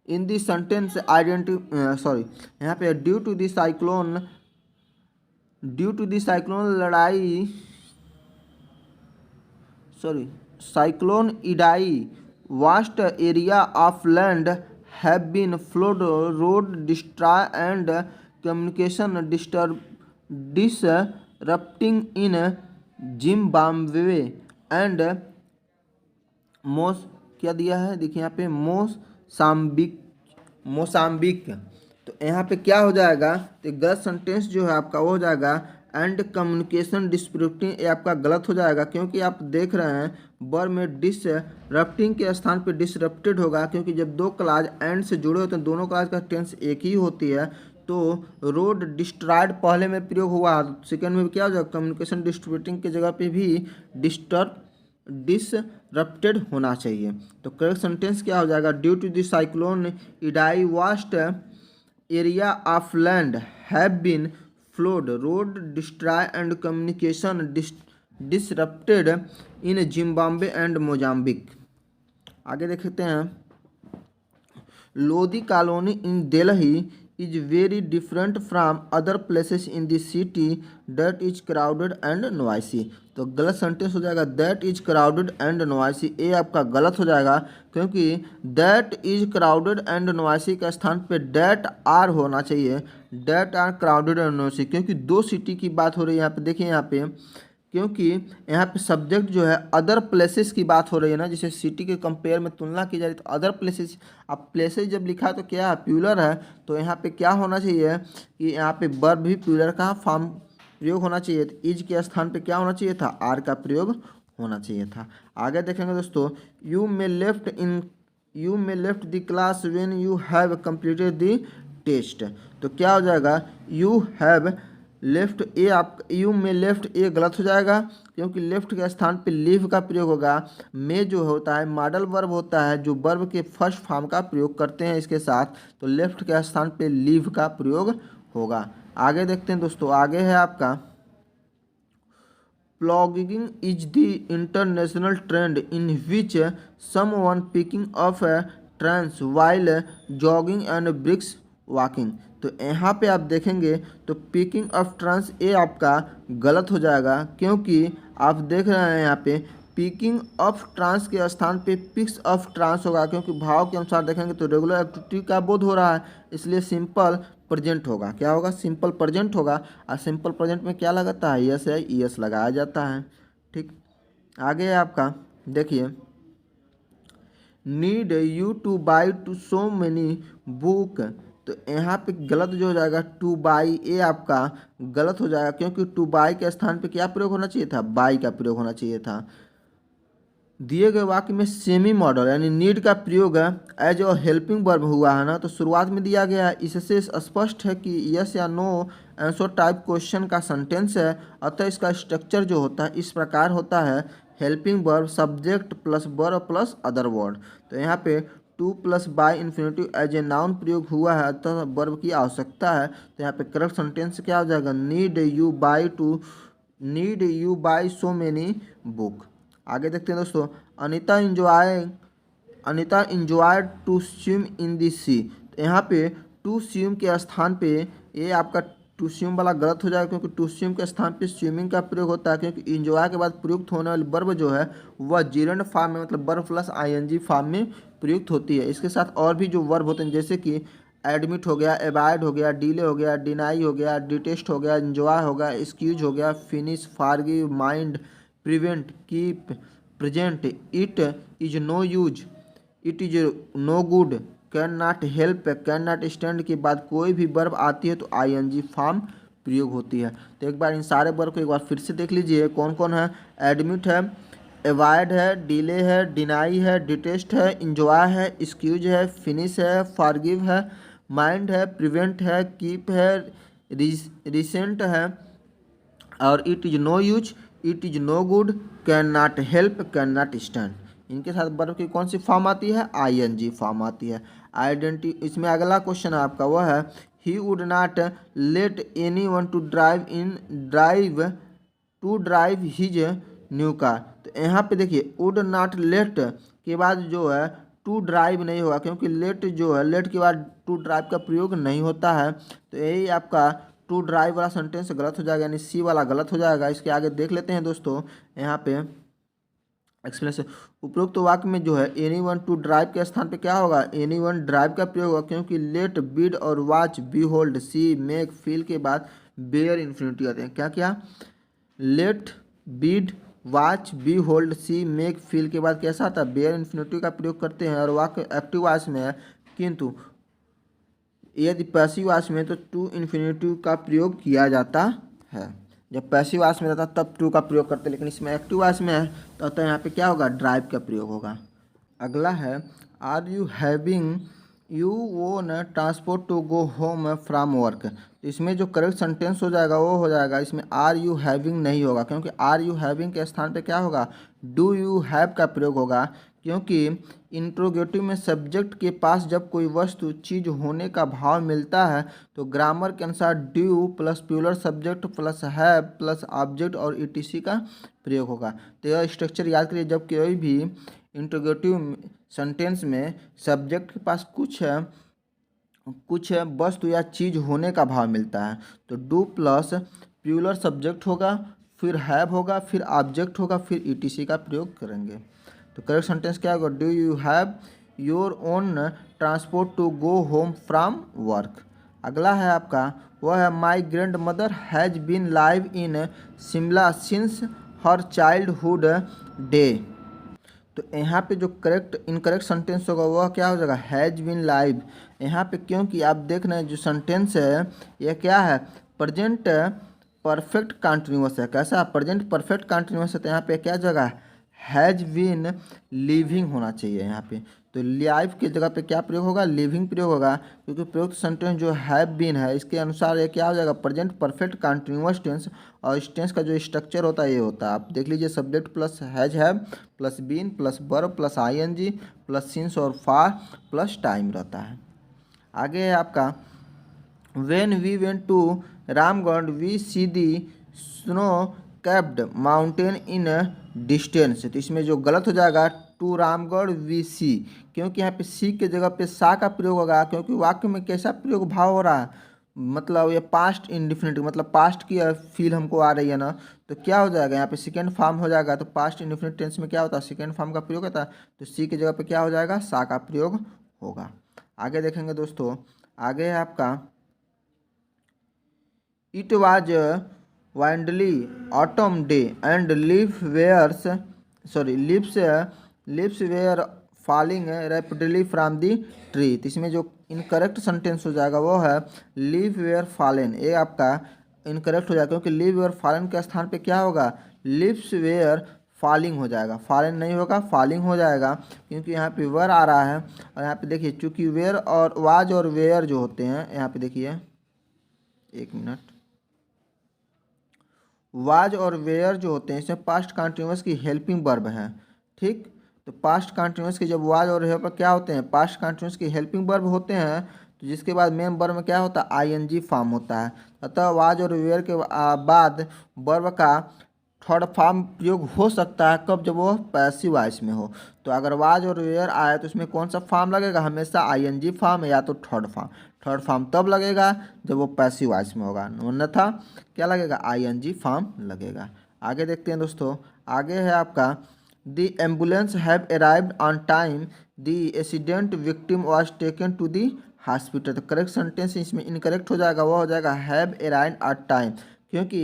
इन दी सेंटेंस यहाँ पे ड्यू टू दी साइक्लोन लड़ाई cyclone Idai vast area of land have been flooded, road destroy and communication disrupting in Zimbabwe and क्या दिया है, देखिए यहाँ पे मोसाम्बिक। तो यहाँ पे क्या हो जाएगा, तो गलत सेंटेंस जो है आपका वो हो जाएगा एंड कम्युनिकेशन डिसरप्टिंग, ये आपका गलत हो जाएगा क्योंकि आप देख रहे हैं वर्ब में डिसरप्टिंग के स्थान पे डिसरप्टेड होगा, क्योंकि जब दो क्लाज एंड से जुड़े होते हैं दोनों क्लाज का टेंस एक ही होती है। तो रोड डिस्ट्रॉयड पहले में प्रयोग हुआ, सेकेंड में क्या हो जाएगा, कम्युनिकेशन डिस्ट्रीब्यूटिंग की जगह पे भी डिसरप्टेड होना चाहिए। तो करेक्ट सेंटेंस क्या हो जाएगा, due to the cyclone Idai vast area of land have been flooded, road destroy and communication disrupted in Zimbabwe and Mozambique. आगे देखते हैं Lodhi colony in Delhi is very different from other places in the city that is crowded and noisy. तो गलत सेंटेंस हो जाएगा that is crowded and noisy, ये आपका गलत हो जाएगा क्योंकि that is crowded and noisy के स्थान पे दैट आर होना चाहिए, that are crowded and noisy, क्योंकि दो सिटी की बात हो रही है यहाँ पे। देखिए यहाँ पे क्योंकि यहाँ पे सब्जेक्ट जो है अदर प्लेसेस की बात हो रही है ना, जैसे सिटी के कंपेयर में तुलना की जा रही है, तो अदर प्लेसेस, अब प्लेसेस जब लिखा है तो क्या है, प्यूलर है, तो यहाँ पे क्या होना चाहिए कि यहाँ पे वर्ब भी प्यूलर का फॉर्म प्रयोग होना चाहिए, तो इज के स्थान पे क्या होना चाहिए था, आर का प्रयोग होना चाहिए था। आगे देखेंगे दोस्तों, you may left the class when you have completed the test. तो क्या हो जाएगा, यू हैव लेफ्ट, ए आप यू में लेफ्ट ए गलत हो जाएगा क्योंकि लेफ्ट के स्थान पे लीव का प्रयोग होगा। में जो होता है मॉडल वर्ब होता है जो वर्ब के फर्स्ट फॉर्म का प्रयोग करते हैं इसके साथ, तो लेफ्ट के स्थान पे लीव का प्रयोग होगा। आगे देखते हैं दोस्तों, आगे है आपका plogging is the international trend in which someone picking up trains while jogging and brisk walking. तो यहाँ पे आप देखेंगे तो पिकिंग ऑफ ट्रांस ये आपका गलत हो जाएगा क्योंकि आप देख रहे हैं यहाँ पे पिकिंग ऑफ ट्रांस के स्थान पे पिक्स ऑफ ट्रांस होगा, क्योंकि भाव के अनुसार देखेंगे तो रेगुलर एक्टिविटी का बोध हो रहा है, इसलिए सिंपल प्रेजेंट होगा। क्या होगा, सिंपल प्रेजेंट होगा, और सिंपल प्रेजेंट में क्या लगाता है, यस है, ईएस लगाया जाता है। ठीक, आगे है आपका देखिए need you two by two so many book. तो यहाँ पे गलत जो हो जाएगा टू बाई, ये आपका गलत हो जाएगा क्योंकि टू बाई के स्थान पे क्या प्रयोग होना चाहिए था, बाई का प्रयोग होना चाहिए था। दिए गए वाक्य में सेमी मॉडल यानी नीड का प्रयोग एज अ हेल्पिंग वर्ब हुआ है ना, तो शुरुआत में दिया गया है। इससे स्पष्ट है कि यस या नो आंसर टाइप क्वेश्चन का सेंटेंस है। अतः इसका स्ट्रक्चर जो होता है इस प्रकार होता है, helping verb subject plus verb plus other word. तो यहाँ पे to plus by infinitive as a noun प्रयोग हुआ है, अतः वर्ब की आवश्यकता है। तो यहाँ पे करेक्ट सेंटेंस क्या हो जाएगा, need you buy so many book. आगे देखते हैं दोस्तों, Anita enjoy to swim in the sea. तो यहाँ पे टू स्विम के स्थान पे ये आपका टू स्विम वाला गलत हो जाएगा, क्योंकि टू स्विम के स्थान पे स्विमिंग का प्रयोग होता है, क्योंकि इंजॉय के बाद प्रयुक्त होने वाली वर्ब जो है वह जिरंड फॉर्म में मतलब वर्ब प्लस आईएनजी फॉर्म में प्रयुक्त होती है। इसके साथ और भी जो वर्ब होते हैं जैसे कि एडमिट हो गया, एवॉइड हो गया, डिले हो गया, डिनाई हो गया, डिटेस्ट हो गया, इंजॉय हो गया, एक्सक्यूज हो गया, finish, forgive, mind, prevent, keep, present, it is no use, it is no good, can not help, can not stand के बाद कोई भी वर्ब आती है तो आईएनजी फॉर्म प्रयोग होती है। तो एक बार इन सारे वर्ब को एक बार फिर से देख लीजिए कौन कौन है। एडमिट है, एवॉइड है, डिले है, डिनाई है, डिटेस्ट है, इंजॉय है, एक्सक्यूज है, फिनिश है, फॉरगिव है, माइंड है, प्रिवेंट है, कीप है, रिसेंट है, और it is no use, it is no good, can not help, can not stand. इनके साथ वर्ब की कौन सी फॉर्म आती है, आईएनजी फॉर्म आती है। आइडेंटी इसमें अगला क्वेश्चन है आपका वह है, he would not let any one two drive his new car. तो यहाँ पे देखिए वुड नॉट लेट के बाद जो है टू ड्राइव नहीं होगा, क्योंकि लेट जो है लेट के बाद टू ड्राइव का प्रयोग नहीं होता है। तो यही आपका टू ड्राइव वाला सेंटेंस गलत हो जाएगा, यानी सी वाला गलत हो जाएगा। इसके आगे देख लेते हैं दोस्तों, यहाँ पे एक्सप्लेनेशन। उपरोक्त वाक्य में जो है एनी वन टू ड्राइव के स्थान पे क्या होगा, एनी वन ड्राइव का प्रयोग होगा, क्योंकि लेट, बीड और watch, behold, see, make, feel के बाद बेयर इन्फिनिटी आते हैं। क्या क्या, let, bid, watch, behold, see, make, feel के बाद कैसा आता है, बेयर इन्फिनिटी का प्रयोग करते हैं। और वाक्य एक्टिव वॉइस में है, किंतु यदि पैसिव वॉइस में तो टू इन्फिनिटिव का प्रयोग किया जाता है। जब पैसिव वॉइस में रहता तब टू का प्रयोग करते हैं, लेकिन इसमें एक्टिव वॉइस में है तो अतः यहाँ पे क्या होगा, ड्राइव का प्रयोग होगा। अगला है, are you having you own transport to go home from work. तो इसमें जो करेक्ट सेंटेंस हो जाएगा वो हो जाएगा, इसमें आर यू हैविंग नहीं होगा, क्योंकि आर यू हैविंग के स्थान पे क्या होगा, डू यू हैव का प्रयोग होगा। क्योंकि इंट्रोगेटिव में सब्जेक्ट के पास जब कोई वस्तु चीज होने का भाव मिलता है तो ग्रामर के अनुसार due plus plural subject plus have plus object और ईटीसी का प्रयोग होगा। तो यह स्ट्रक्चर याद करिए, जब कोई भी इंट्रोगेटिव सेंटेंस में सब्जेक्ट के पास कुछ वस्तु या चीज होने का भाव मिलता है तो डू प्लस प्यूलर सब्जेक्ट होगा, फिर हैव होगा, फिर ऑब्जेक्ट होगा, फिर ईटीसी का प्रयोग करेंगे। तो करेक्ट सेंटेंस क्या होगा, do you have your own transport to go home from work. अगला है आपका वह है, my grand mother has been live in Shimla since her childhood day. तो यहाँ पे जो करेक्ट इनकरेक्ट सेंटेंस होगा वह क्या हो जाएगा, हैज़ बीन लाइव। यहाँ पे क्योंकि आप देख रहे हैं जो सेंटेंस है यह क्या है, प्रेजेंट परफेक्ट कंटिन्यूअस है। कैसा, प्रेजेंट परफेक्ट कंटिन्यूअस है, तो यहाँ पे क्या जगह है, हैज़ बीन लिविंग होना चाहिए यहाँ पे। तो लाइव की जगह पे क्या प्रयोग होगा, लिविंग प्रयोग होगा, क्योंकि प्रयुक्त सेंटेंस जो हैव बीन है इसके अनुसार ये क्या हो जाएगा, प्रेजेंट परफेक्ट कंटिन्यूअस टेंस। और इस टेंस का जो स्ट्रक्चर होता है ये होता है, आप देख लीजिए, subject plus has have plus been plus verb plus ING plus since और फार प्लस टाइम रहता है। आगे है आपका, when we went to Ramgarh we see the snow capped mountain in distance. तो इसमें जो गलत हो जाएगा, टू रामगढ़ वी सी, क्योंकि यहाँ पे सी के जगह पे सा का प्रयोग होगा, क्योंकि वाक्य में कैसा प्रयोग भाव हो रहा है, मतलब ये पास्ट इंडिफिनिटिव मतलब पास्ट की फील हमको आ रही है ना, तो क्या हो जाएगा यहाँ पे सेकेंड फॉर्म हो जाएगा। तो पास्ट इंडिफिनिट टेंस में क्या होता है, सेकेंड फॉर्म का प्रयोग होता है, तो सी की जगह पे क्या हो जाएगा, सा का प्रयोग होगा। आगे देखेंगे दोस्तों, आगे है आपका, it was windy autumn day and leaves were falling rapidly from the tree. तो इसमें जो इनकरेक्ट सेंटेंस हो जाएगा वो है लीव वेयर फॉलन। ये आपका इनकरेक्ट हो जाएगा, क्योंकि लीव वेयर फॉलन के स्थान पे क्या होगा, लिव्स वेयर फॉलिंग हो जाएगा, फॉलन नहीं होगा, फॉलिंग हो जाएगा, क्योंकि यहाँ पे वर आ रहा है। और यहाँ पे देखिए चूंकि वेयर और वाज और वेयर जो होते हैं, यहाँ पे देखिए, एक मिनट, वाज और वेयर जो होते हैं इसमें पास्ट कंटिन्यूअस की हेल्पिंग वर्ब है। ठीक, तो पास्ट कंटिन्यूअस के जब वाज और वेयर पर क्या होते हैं, पास्ट कंटिन्यूअस की हेल्पिंग वर्ब होते हैं, तो जिसके बाद मेन वर्ब में क्या होता है, आईएनजी फॉर्म होता है। अतः वाज और वेयर के बाद वर्ब का थर्ड फॉर्म प्रयोग हो सकता है कब, जब वो पैसिव वॉइस में हो। तो अगर वाज और वेयर आए तो उसमें कौन सा फॉर्म लगेगा, हमेशा आईएनजी फॉर्म या तो थर्ड फॉर्म। थर्ड फॉर्म तब लगेगा जब वो पैसिव वॉइस में होगा, अन्यथा क्या लगेगा, आईएनजी फॉर्म लगेगा। आगे देखते हैं दोस्तों, आगे है आपका the ambulance have arrived on time, the accident victim was taken to the hospital. तो करेक्ट सेंटेंस इसमें इनकरेक्ट हो जाएगा, वो हो जाएगा हैव अराइव्ड ऑन टाइम, क्योंकि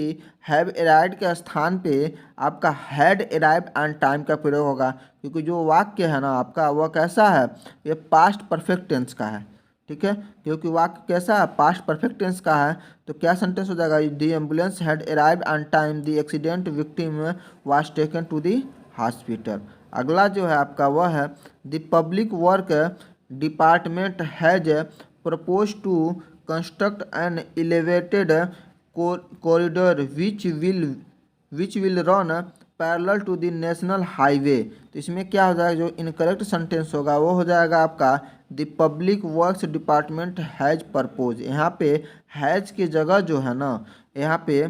हैव अराइव्ड के स्थान पे आपका हैड अराइव्ड ऑन टाइम का प्रयोग होगा, क्योंकि जो वाक्य है ना आपका वह कैसा है, ये पास्ट परफेक्ट टेंस का है। ठीक है, क्योंकि वाक्य कैसा है, पास्ट परफेक्ट टेंस का है, तो क्या सेंटेंस हो जाएगा, the ambulance had arrived on time, the accident victim was taken to the hospital. अगला जो है आपका वह है the public work department has propose to construct an elevated corridor which will run parallel to the national highway. तो इसमें क्या हो जाएगा, जो इनकरेक्ट सेंटेंस होगा वो हो जाएगा आपका the public works department has propose. यहाँ पे हैज की जगह जो है ना, यहाँ पे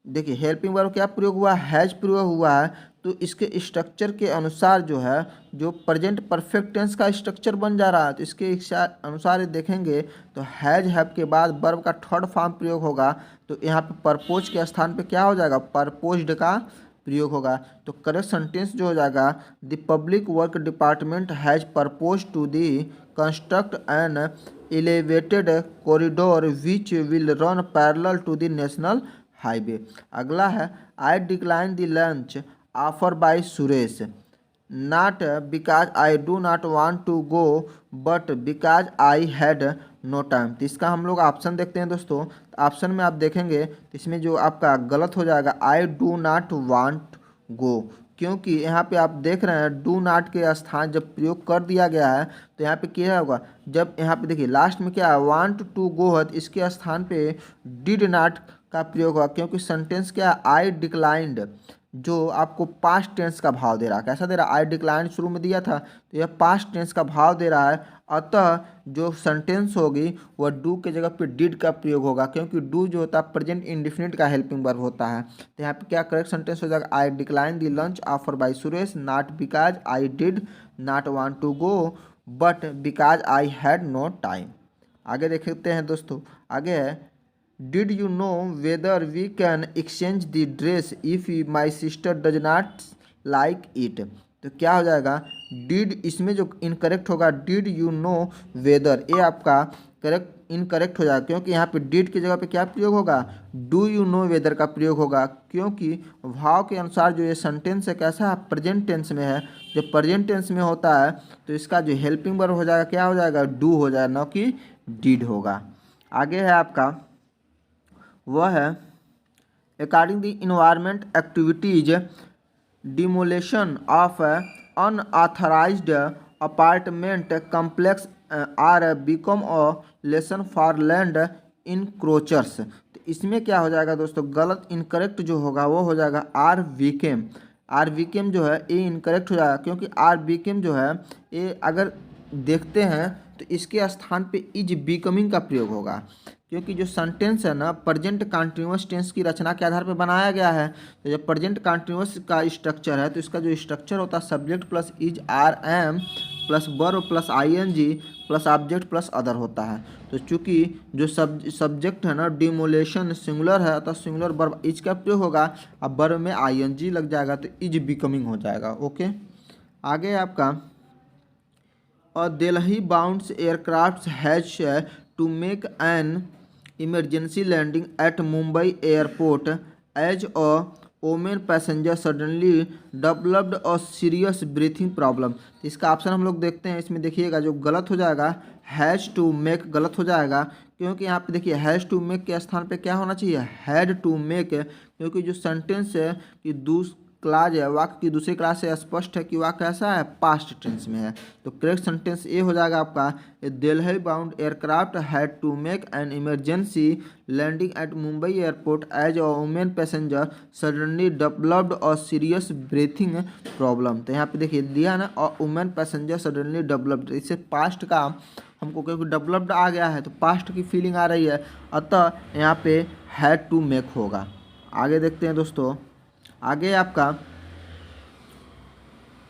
देखिए हेल्पिंग वर्ब क्या प्रयोग हुआ, हैज प्रयोग हुआ है, तो इसके स्ट्रक्चर के अनुसार जो है, जो प्रेजेंट परफेक्ट टेंस का स्ट्रक्चर बन जा रहा है, तो इसके अनुसार देखेंगे तो हैज हैव के बाद वर्ब का थर्ड फॉर्म प्रयोग होगा, तो यहाँ पे परपोज के स्थान पे क्या हो जाएगा, परपोज्ड का प्रयोग होगा। तो करेक्ट सेंटेंस जो हो जाएगा, the public work department has purpose to the construct an elevated corridor which will run parallel to the national highway. अगला है I decline the lunch offer by Suresh, not because I do not want to go but because I had no time. तो इसका हम लोग ऑप्शन देखते हैं दोस्तों, ऑप्शन में आप देखेंगे तो इसमें जो आपका गलत हो जाएगा, आई डू नॉट वांट गो, क्योंकि यहाँ पे आप देख रहे हैं डू नॉट के स्थान जब प्रयोग कर दिया गया है, तो यहाँ पे क्या होगा, जब यहाँ पे देखिए लास्ट में क्या है, वांट टू गो है, तो इसके स्थान पे डिड नॉट का प्रयोग होगा, क्योंकि सेंटेंस क्या है, आई डिक्लाइंड, जो आपको पास्ट टेंस का भाव दे रहा है। कैसा दे रहा है, आई डिक्लाइन शुरू में दिया था, तो यह पास्ट टेंस का भाव दे रहा है, अतः जो सेंटेंस होगी वह डू के जगह पे डिड का प्रयोग होगा, क्योंकि डू जो होता है प्रेजेंट इंडिफिनिट का हेल्पिंग वर्ब होता है। तो यहाँ पे क्या करेक्ट सेंटेंस हो जाएगा, I decline the lunch offer by Suresh, not because I did not want to go but because I had no time. आगे देखते हैं दोस्तों, आगे है did you know whether we can exchange the dress if my sister does not like it. तो क्या हो जाएगा, डिड इसमें जो इनकरेक्ट होगा, डिड यू नो वेदर, ये आपका करेक्ट इनकरेक्ट हो जाएगा, क्योंकि यहाँ पे डिड की जगह पे क्या प्रयोग होगा, डू यू नो वेदर का प्रयोग होगा, क्योंकि भाव के अनुसार जो ये सेंटेंस है कैसा है, प्रेजेंट टेंस में है। जब प्रेजेंट टेंस में होता है तो इसका जो हेल्पिंग वर्ब हो जाएगा क्या हो जाएगा, डू हो जाएगा, न कि डिड होगा। आगे है आपका वह है according the environment activities demolition of unauthorised apartment complex are become a lesson for land encroachers. तो इसमें क्या हो जाएगा दोस्तों, गलत इनकरेक्ट जो होगा वो हो जाएगा आर वीकेम। आर वीकेम जो है ये इनकरेक्ट हो जाएगा, क्योंकि आर वीकेम जो है ये अगर देखते हैं तो इसके स्थान पे इज बिकमिंग का प्रयोग होगा, क्योंकि जो सेंटेंस है ना प्रेजेंट कंटिन्यूअस टेंस की रचना के आधार पर बनाया गया है। तो जब प्रेजेंट कंटिन्यूअस का स्ट्रक्चर है तो इसका जो स्ट्रक्चर होता है subject plus is are am plus verb plus ING plus object plus other होता है। तो चूंकि जो सब्जेक्ट है ना डिमोलेशन सिंगुलर है, तो सिंगुलर वर्ब इज का प्रयोग होगा, अब वर्ब में आईएनजी लग जाएगा तो इज बिकमिंग हो जाएगा। ओके, आगे आपका Delhi bounds aircraft has to make an emergency landing at Mumbai airport as a women passenger suddenly developed a serious breathing problem. इसका ऑप्शन हम लोग देखते हैं, इसमें देखिएगा जो गलत हो जाएगा हैज़ टू मेक गलत हो जाएगा, क्योंकि यहाँ पे देखिए हैज़ टू मेक के स्थान पे क्या होना चाहिए, हैड टू मेक, क्योंकि जो सेंटेंस है कि क्लाज है, वाक्य की दूसरी क्लास से स्पष्ट है कि वाक्य कैसा है, पास्ट टेंस में है। तो करेक्ट सेंटेंस ए हो जाएगा आपका, a Delhi bound aircraft had to make an emergency landing at Mumbai airport as a women passenger suddenly developed a serious breathing problem. तो यहाँ पे देखिए दिया ना, a women passenger suddenly developed, इससे पास्ट का हमको क्योंकि डेवलप्ड आ गया है तो पास्ट की फीलिंग आ रही है, अतः यहाँ पे हैड टू मेक होगा। आगे देखते हैं दोस्तों, आगे आपका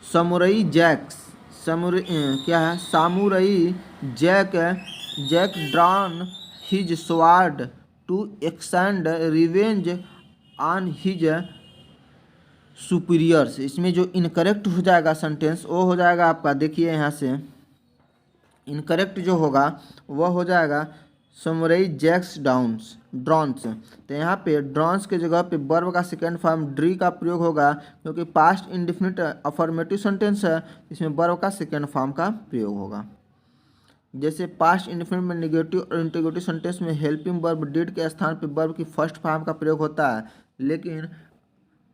समुरई जैक्स, क्या है, samurai Jack Jack drawn his sword to extend revenge on his superiors. इसमें जो इनकरेक्ट हो जाएगा सेंटेंस वो हो जाएगा आपका, देखिए यहाँ से इनकरेक्ट जो होगा वह हो जाएगा समुरई जैक्स डाउन्स ड्रॉन्स। तो यहाँ पे ड्रॉन्स के जगह पे वर्ब का सेकेंड फॉर्म ड्री का प्रयोग होगा, क्योंकि पास्ट इंडेफिनिट अफर्मेटिव सेंटेंस है, इसमें वर्ब का सेकेंड फॉर्म का प्रयोग होगा। जैसे पास्ट इंडेफिनिट में नेगेटिव और इंटीग्रेटिव सेंटेंस में हेल्पिंग वर्ब डिड के स्थान पे वर्ब की फर्स्ट फॉर्म का प्रयोग होता है, लेकिन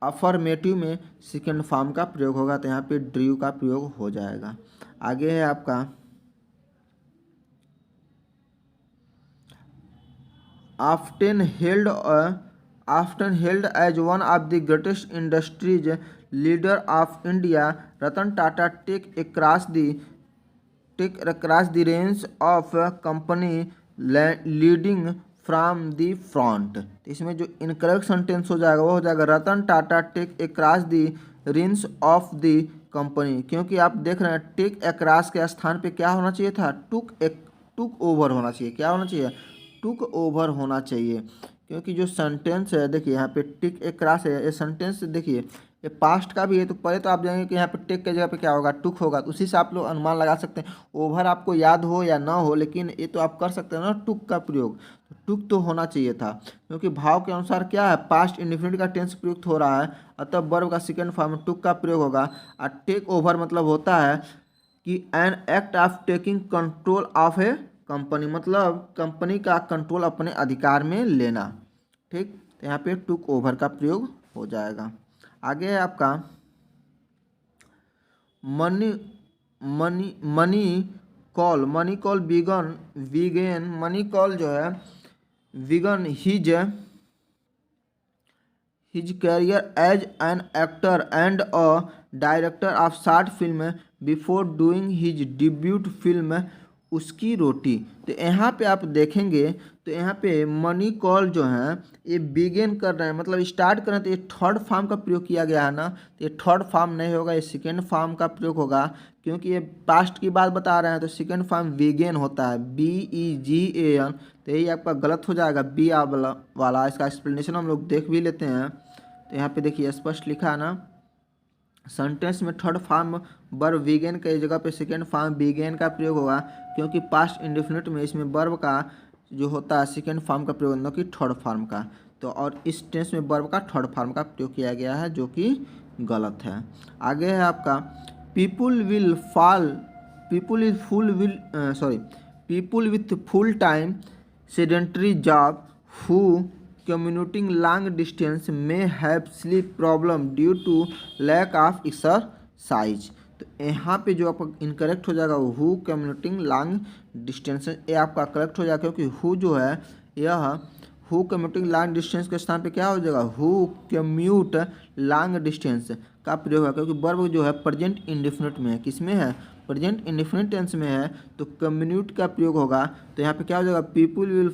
अफर्मेटिव में सेकेंड फॉर्म का प्रयोग होगा, तो यहाँ पे ड्रीव का प्रयोग हो जाएगा। आगे है आपका often held as one of the greatest industries leader of India, Ratan Tata take across the reins of company leading from the front। इसमें जो इनकरेक्ट सेंटेंस हो जाएगा वो हो जाएगा Ratan Tata take across the reins of the company, क्योंकि आप देख रहे हैं टेक अक्रॉस के स्थान पे क्या होना चाहिए था, टुक ओवर होना चाहिए। क्या होना चाहिए, टुक ओवर होना चाहिए, क्योंकि जो सेंटेंस है देखिए यहाँ पे टिक एक क्रास है, ये सेंटेंस देखिए ये पास्ट का भी है, तो पहले तो आप जानेंगे कि यहाँ पे टेक के जगह पे क्या होगा, टुक होगा, तो उसी से आप लोग अनुमान लगा सकते हैं। ओवर आपको याद हो या ना हो, लेकिन ये तो आप कर सकते हैं ना टुक का प्रयोग, तो टुक तो होना चाहिए था, क्योंकि भाव के अनुसार क्या है, पास्ट इंडेफिनिट का टेंस प्रयुक्त हो रहा है, अतः वर्ब का सेकेंड फॉर्म टुक का प्रयोग होगा। और टेक ओवर मतलब होता है कि an act of taking control of A company, मतलब कंपनी का कंट्रोल अपने अधिकार में लेना। ठीक, तो यहाँ पे टुक ओवर का प्रयोग हो जाएगा। आगे है आपका मनी कॉल विगन मनी कॉल जो है began his career as an actor and a director of short film before doing his debut film Uski Roti. तो यहाँ पे आप देखेंगे तो यहाँ पे मनी कॉल जो है ये बिगेन कर रहे हैं, मतलब स्टार्ट कर रहे हैं, तो ये थर्ड फॉर्म का प्रयोग किया गया है ना, तो ये थर्ड फॉर्म नहीं होगा, ये सेकेंड फॉर्म का प्रयोग होगा, क्योंकि ये पास्ट की बात बता रहे हैं, तो सेकेंड फॉर्म बिगेन होता है, BEGAN। तो यही आपका गलत हो जाएगा बी वाला। इसका एक्सप्लेनेशन हम लोग देख भी लेते हैं। तो यहाँ पे देखिए स्पष्ट लिखा है ना, सेंटेंस में थर्ड फॉर्म वर्ब विगेन के जगह पे सेकेंड फॉर्म बिगेन का प्रयोग होगा, क्योंकि पास्ट इंडेफिनिट में इसमें वर्ब का जो होता है सेकेंड फॉर्म का प्रयोग, न कि थर्ड फॉर्म का। तो और इस टेंस में वर्ब का थर्ड फॉर्म का प्रयोग किया गया है, जो कि गलत है। आगे है आपका people with full time sedentary job who commuting long distance may have sleep problem due to lack of exercise। तो यहाँ पे जो आपका इनकरेक्ट हो जाएगा हु कम्यूटिंग लॉन्ग डिस्टेंस, ये आपका करेक्ट हो जाएगा, क्योंकि हु जो है यह हु कम्यूटिंग लॉन्ग डिस्टेंस के स्थान पे क्या हो जाएगा, हु कम्यूट लॉन्ग डिस्टेंस का प्रयोग है, क्योंकि वर्ब जो है प्रेजेंट इंडेफिनिट में है, किसमें है, प्रेजेंट इंडेफिनिट टेंस में है, तो कम्यूट का प्रयोग होगा। तो यहाँ पे क्या हो जाएगा, people will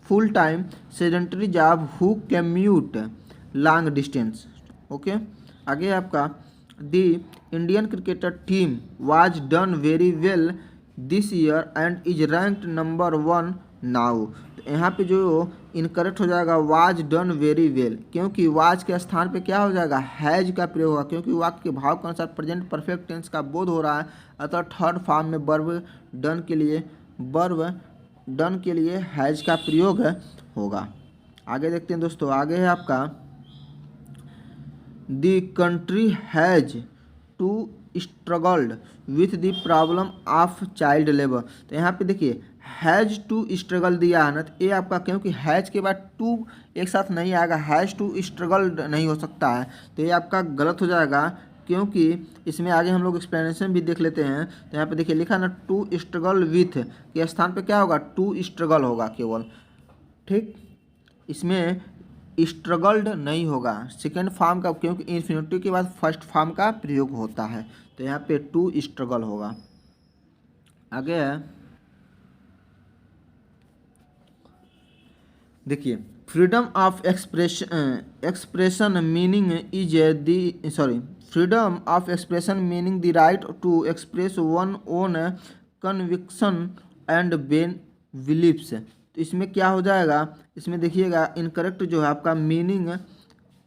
full time sedentary job who commute long distance. Okay, आगे आपका the Indian cricketer team was done very well this year and is ranked number 1 now. तो यहाँ पे जो इनकरेक्ट हो जाएगा वाज डन वेरी वेल, क्योंकि वाज के स्थान पे क्या हो जाएगा, हैज का प्रयोग होगा, क्योंकि वाक्य के भाव के अनुसार प्रेजेंट परफेक्ट टेंस का बोध हो रहा है, अतः थर्ड फॉर्म में वर्ब डन के लिए हैज का प्रयोग होगा। आगे देखते हैं दोस्तों, आगे है आपका the country has to struggled with the problem of child labour. तो यहाँ पे देखिए हैज़ टू स्ट्रगल दिया है ना, तो ये आपका क्योंकि हैज़ के बाद टू एक साथ नहीं आएगा, हैज़ टू स्ट्रगल नहीं हो सकता है, तो ये आपका गलत हो जाएगा। क्योंकि इसमें आगे हम लोग एक्सप्लेनेशन भी देख लेते हैं। तो यहाँ पे देखिए लिखा ना टू स्ट्रगल विथ के स्थान पे क्या होगा, टू स्ट्रगल होगा केवल, ठीक। इसमें स्ट्रगल्ड नहीं होगा सेकेंड फॉर्म का, क्योंकि इन्फिनिटिव के बाद फर्स्ट फॉर्म का प्रयोग होता है, तो यहाँ पे टू स्ट्रगल होगा। आगे है देखिए freedom of expression meaning is the sorry freedom of expression meaning the right to express one own conviction and beliefs. तो इसमें क्या हो जाएगा, इसमें देखिएगा इनकरेक्ट जो है आपका मीनिंग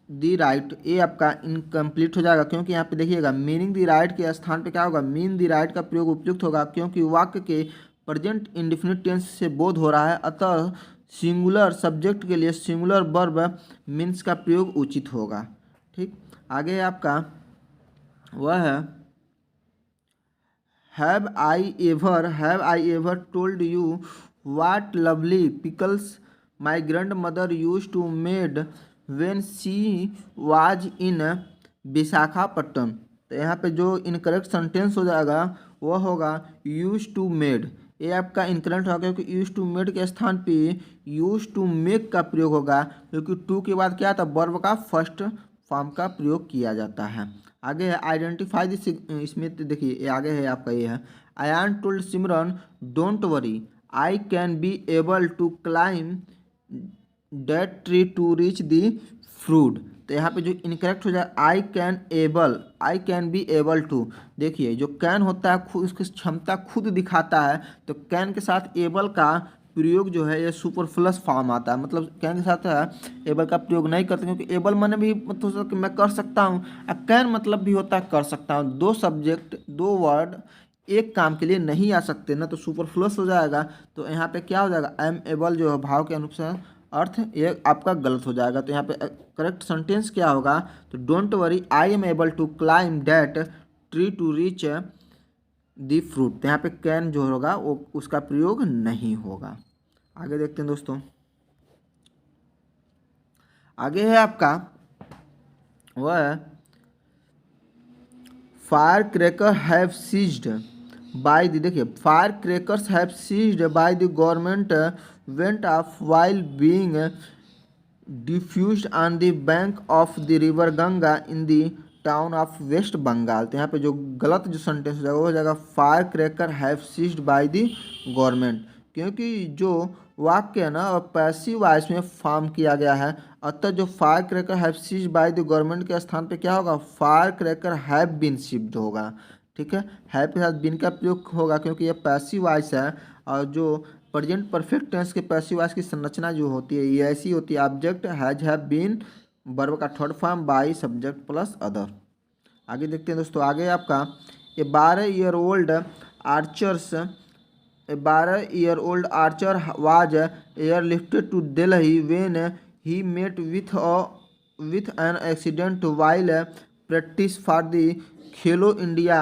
दी राइट, ये आपका इनकम्प्लीट हो जाएगा, क्योंकि यहाँ पे देखिएगा मीनिंग दी राइट के स्थान पे क्या होगा, मीन दी राइट का प्रयोग उपयुक्त होगा, क्योंकि वाक्य के प्रेजेंट इंडेफिनिट टेंस से बोध हो रहा है, अतः सिंगुलर सब्जेक्ट के लिए सिंगुलर वर्ब मीन्स का प्रयोग उचित होगा, ठीक। आगे आपका वह है have I ever told you what lovely pickles my grand mother use to made when she was in Visakhapatnam. तो यहाँ पे जो इनकरेक्ट सेंटेंस हो जाएगा वह होगा यूज टू मेड, ये आपका इनकरेक्ट होगा, क्योंकि यूज टू मेड के स्थान पे यूज टू मेक का प्रयोग होगा, क्योंकि टू के बाद क्या था, वर्ब का फर्स्ट फॉर्म का प्रयोग किया जाता है। आगे है आइडेंटिफाई दिस, इसमें तो देखिए ये आगे है आपका, ये है I am told Simran don't worry I can be able to climb that tree to reach the fruit. तो यहाँ पे जो इनकरेक्ट हो जाए I can be able to, देखिए जो कैन होता है खुद उसकी क्षमता खुद दिखाता है, तो कैन के साथ एबल का प्रयोग जो है ये सुपरफ्लस फॉर्म आता है, मतलब कैन के साथ है एबल का प्रयोग नहीं करते, क्योंकि एबल माने भी मतलब कि मैं कर सकता हूँ, अब कैन मतलब भी होता है कर सकता हूँ, दो सब्जेक्ट दो वर्ड एक काम के लिए नहीं आ सकते ना, तो सुपरफ्लस हो जाएगा। तो यहाँ पे क्या हो जाएगा, आई एम एबल जो है भाव के अनुसार अर्थ ये आपका गलत हो जाएगा, तो यहाँ पे करेक्ट सेंटेंस क्या होगा, तो don't worry I am able to climb that tree to reach the fruit. तो यहाँ पे कैन जो होगा वो उसका प्रयोग नहीं होगा। आगे देखते हैं दोस्तों, आगे है आपका वह fire cracker have seized by the, देखिए fire crackers have seized by the government went off while being defused on the bank of the river Ganga in the town of West Bengal. तो यहाँ पे जो गलत जो सेंटेंस हो जाएगा वो हो जाएगा fire cracker have seized by the government, क्योंकि जो वाक्य है ना पैसिव वॉइस में फॉर्म किया गया है, अतः जो fire cracker have seized by the government के स्थान पे क्या होगा, fire cracker have been seized होगा, ठीक है। हैव के साथ बीन का प्रयोग होगा, क्योंकि यह पैसिव वॉइस है, और जो प्रेजेंट परफेक्ट टेंस के पैसिव वॉइस की संरचना जो होती है ये ऐसी होती है, object has have been, verb का third form by subject plus other. आगे देखते हैं दोस्तों, आगे आपका a 12-year-old archer was airlifted to Delhi when he met with an accident while practice for the Khelo India